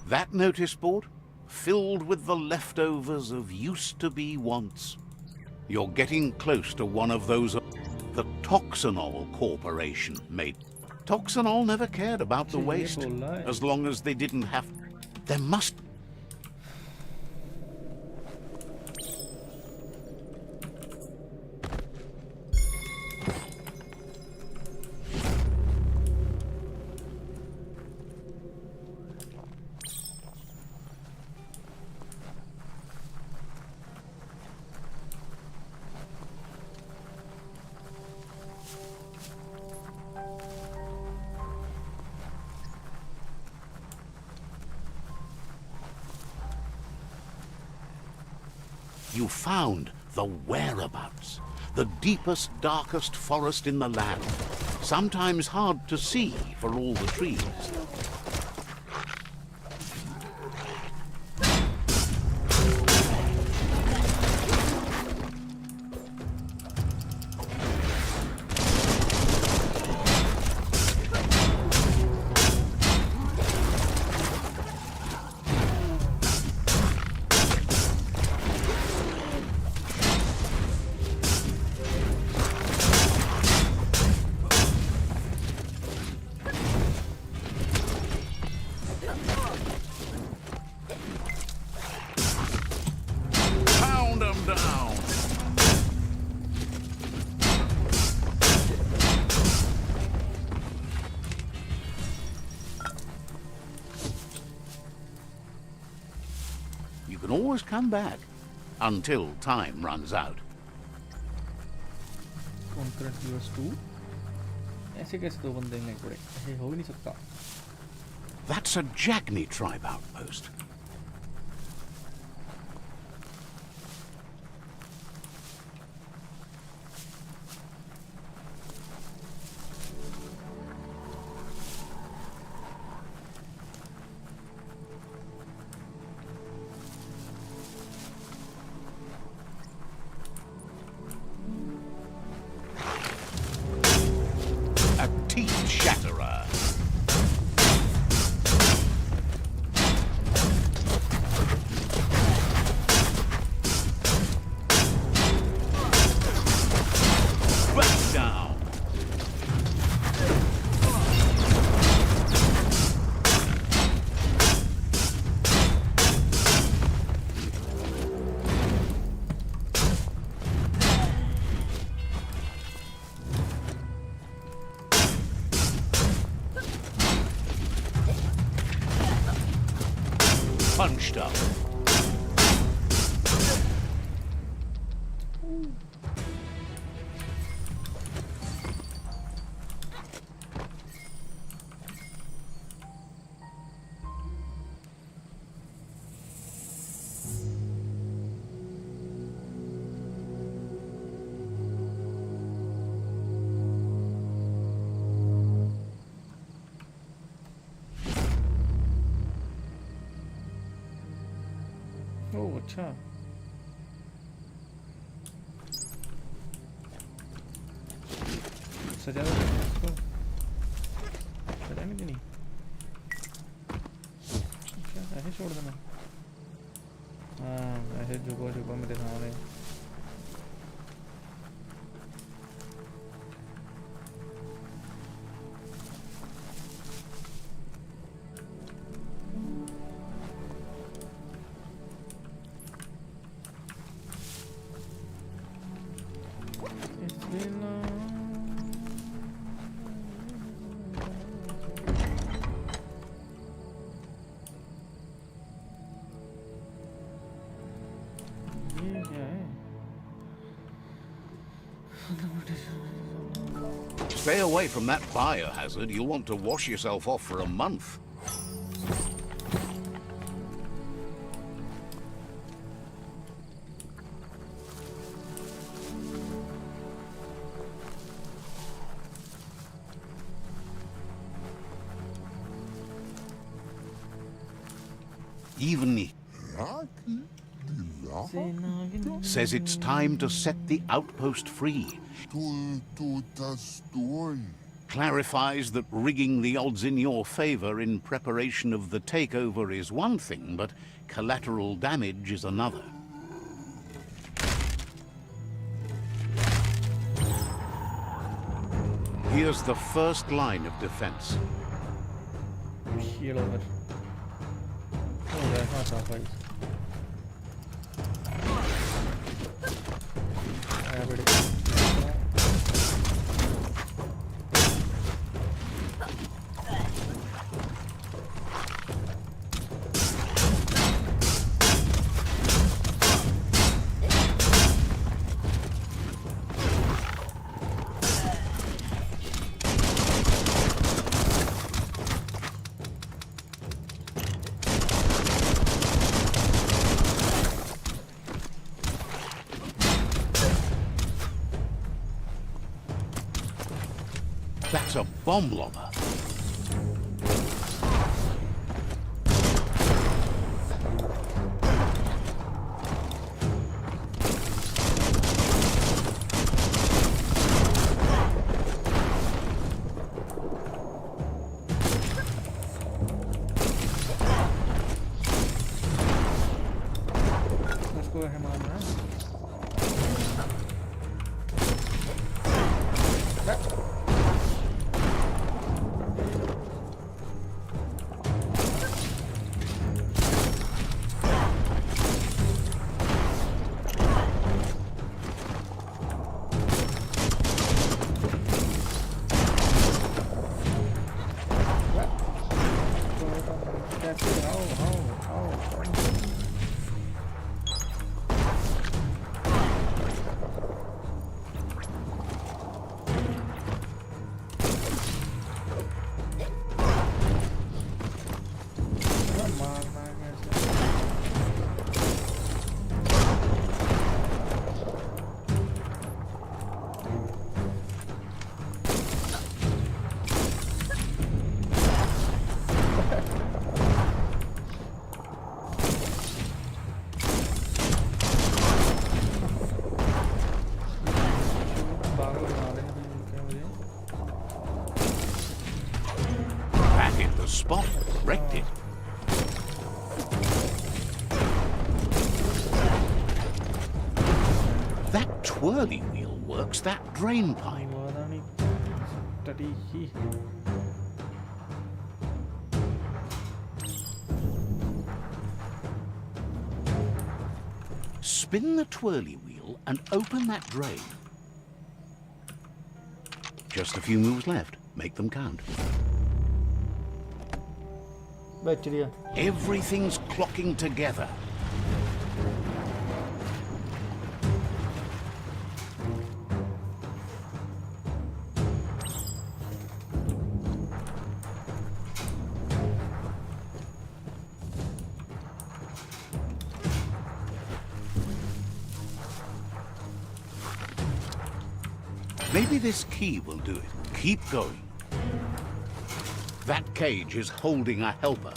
That notice board? Filled with the leftovers of used-to-be wants. You're getting close to one of those... The Toxanol Corporation made... Toxanol never cared about the waste, as long as they didn't have... There must... You found the whereabouts, the deepest, darkest forest in the land, sometimes hard to see for all the trees. You can always come back, until time runs out. Concurrent viewers 2 ऐसे कैसे दो बंदे नहीं पड़े ऐसे हो ही नहीं सकता That's a Jagni tribe outpost. Teeth shatterer. Back down. Punched up. ओह अच्छा सजा दो इसको सजाने देनी क्या ऐसे छोड़ देना हाँ ऐसे झुको झुको मेरे सामने Stay away from that biohazard. You'll want to wash yourself off for a month. Even he says it's time to set the outpost free. Clarifies that rigging the odds in your favor in preparation of the takeover is one thing, but collateral damage is another. Here's the first line of defense. Shield over. Oh, that's not tough, guys. I have it. That's a bomb lobber. Let's go ahead, man. That hit the spot, wrecked it. That twirly wheel works that drain pipe. Spin the twirly wheel and open that drain. Just a few moves left. Make them count. Everything's clocking together. Maybe this key will do it. Keep going. That cage is holding a helper.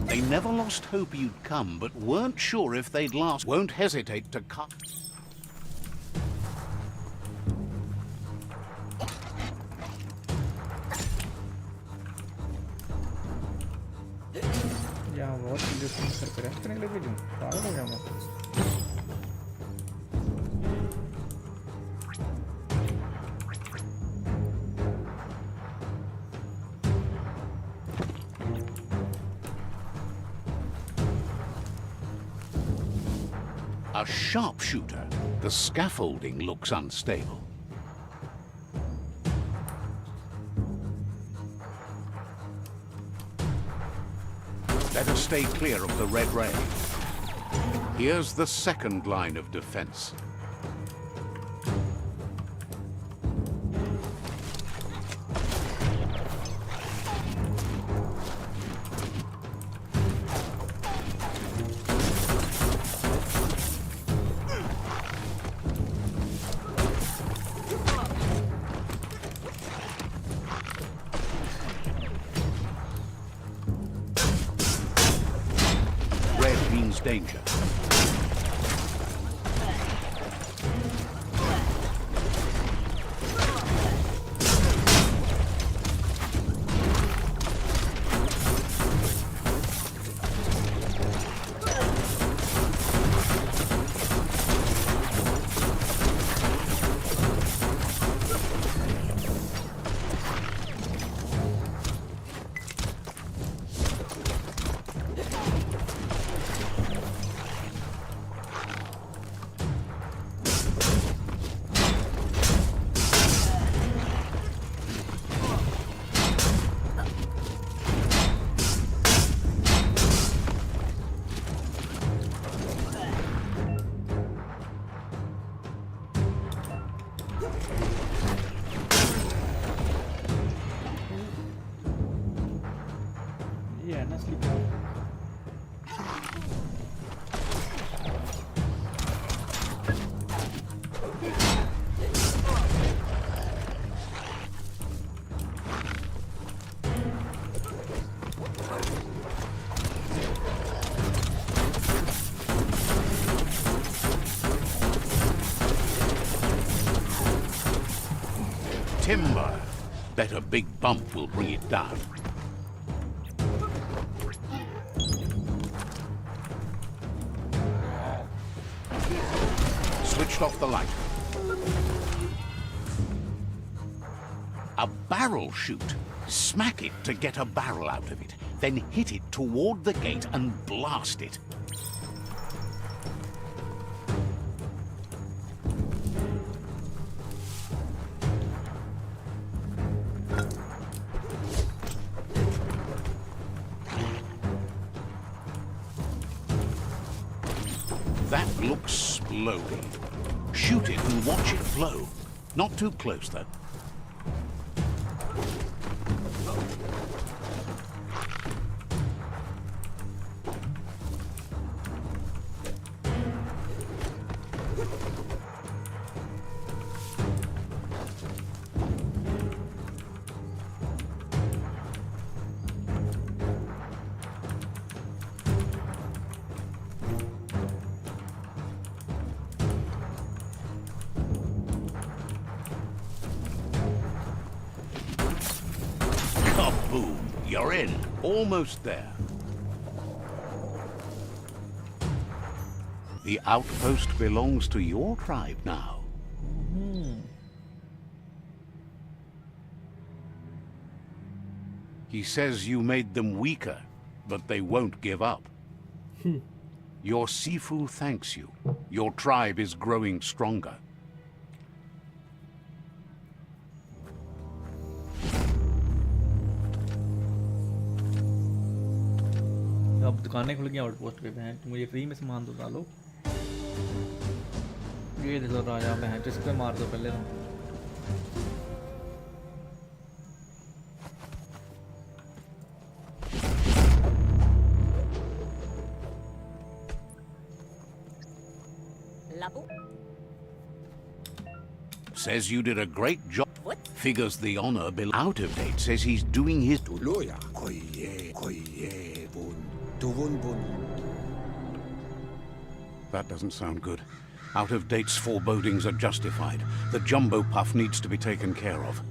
They never lost hope you'd come, but weren't sure if they'd last. Won't hesitate to cut. यहाँ बहुत चीजें sir पे rest करने के लिए भेजूँ पागल हो गया मैं A sharpshooter. The scaffolding looks unstable. Better stay clear of the red ray. Here's the second line of defense. Red means danger. ये है ना sleep. Timber. Bet a big bump will bring it down. Switched off the light. A barrel shoot. Smack it to get a barrel out of it. Then hit it toward the gate and blast it. That looks splody. Shoot it and watch it blow. Not too close, though. Kaboom! You're in. Almost there. The outpost belongs to your tribe now. He says you made them weaker, but they won't give up. Your Sifu thanks you. Your tribe is growing stronger. अब दुकानें खुल गई outpost पे बहन मुझे free में सामान तो डालो। ये देखो राजा बहन जिस पे मार दो पहले तो। Says you did a great job. What? Figures the honor bill out of date. Says he's doing his... That doesn't sound good. Out of date's forebodings are justified. The jumbo puff needs to be taken care of.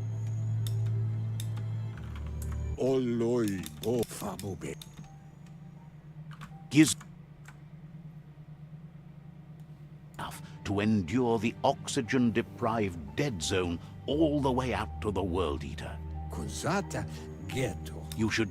Giz enough to endure the oxygen-deprived dead zone all the way out to the World Eater. You should...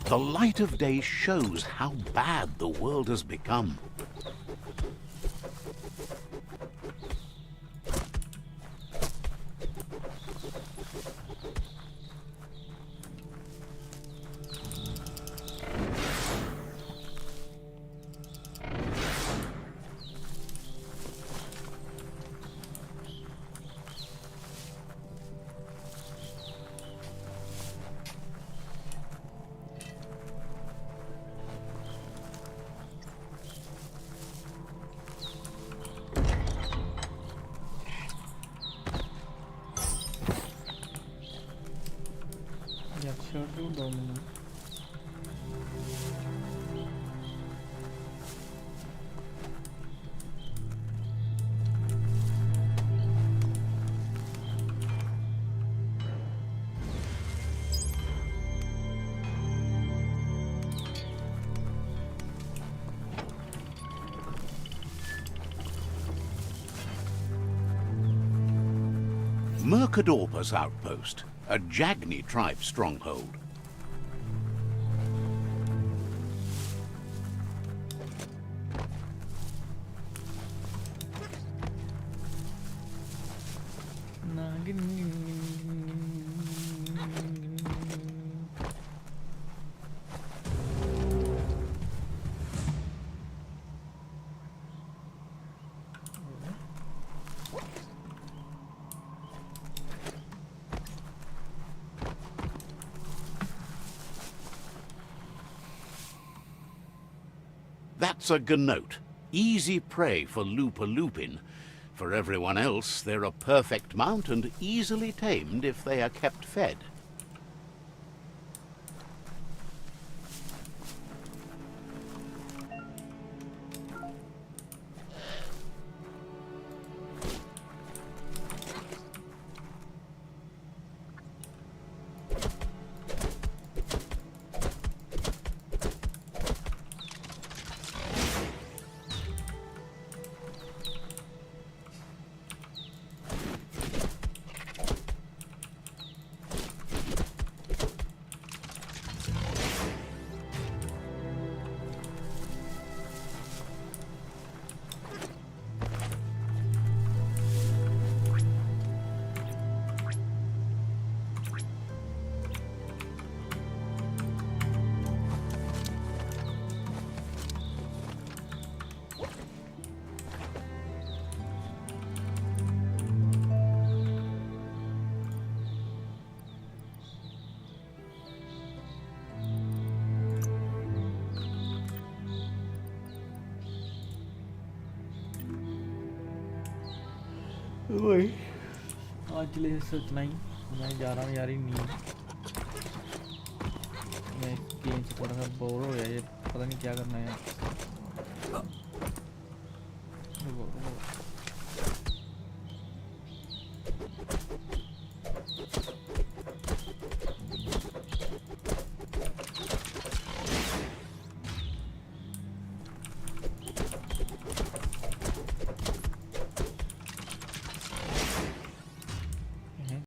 The light of day shows how bad the world has become. Mercadorpus outpost, a Jagni tribe stronghold. That's a ganote, easy prey for Lupa-Lupin. For everyone else, they're a perfect mount and easily tamed if they are kept fed. वही आज के लिए इतना ही। मैं जा रहा हूँ यार, नींद मैं गेम से थोड़ा सा बोर हो गया, ये पता नहीं क्या करना है यार।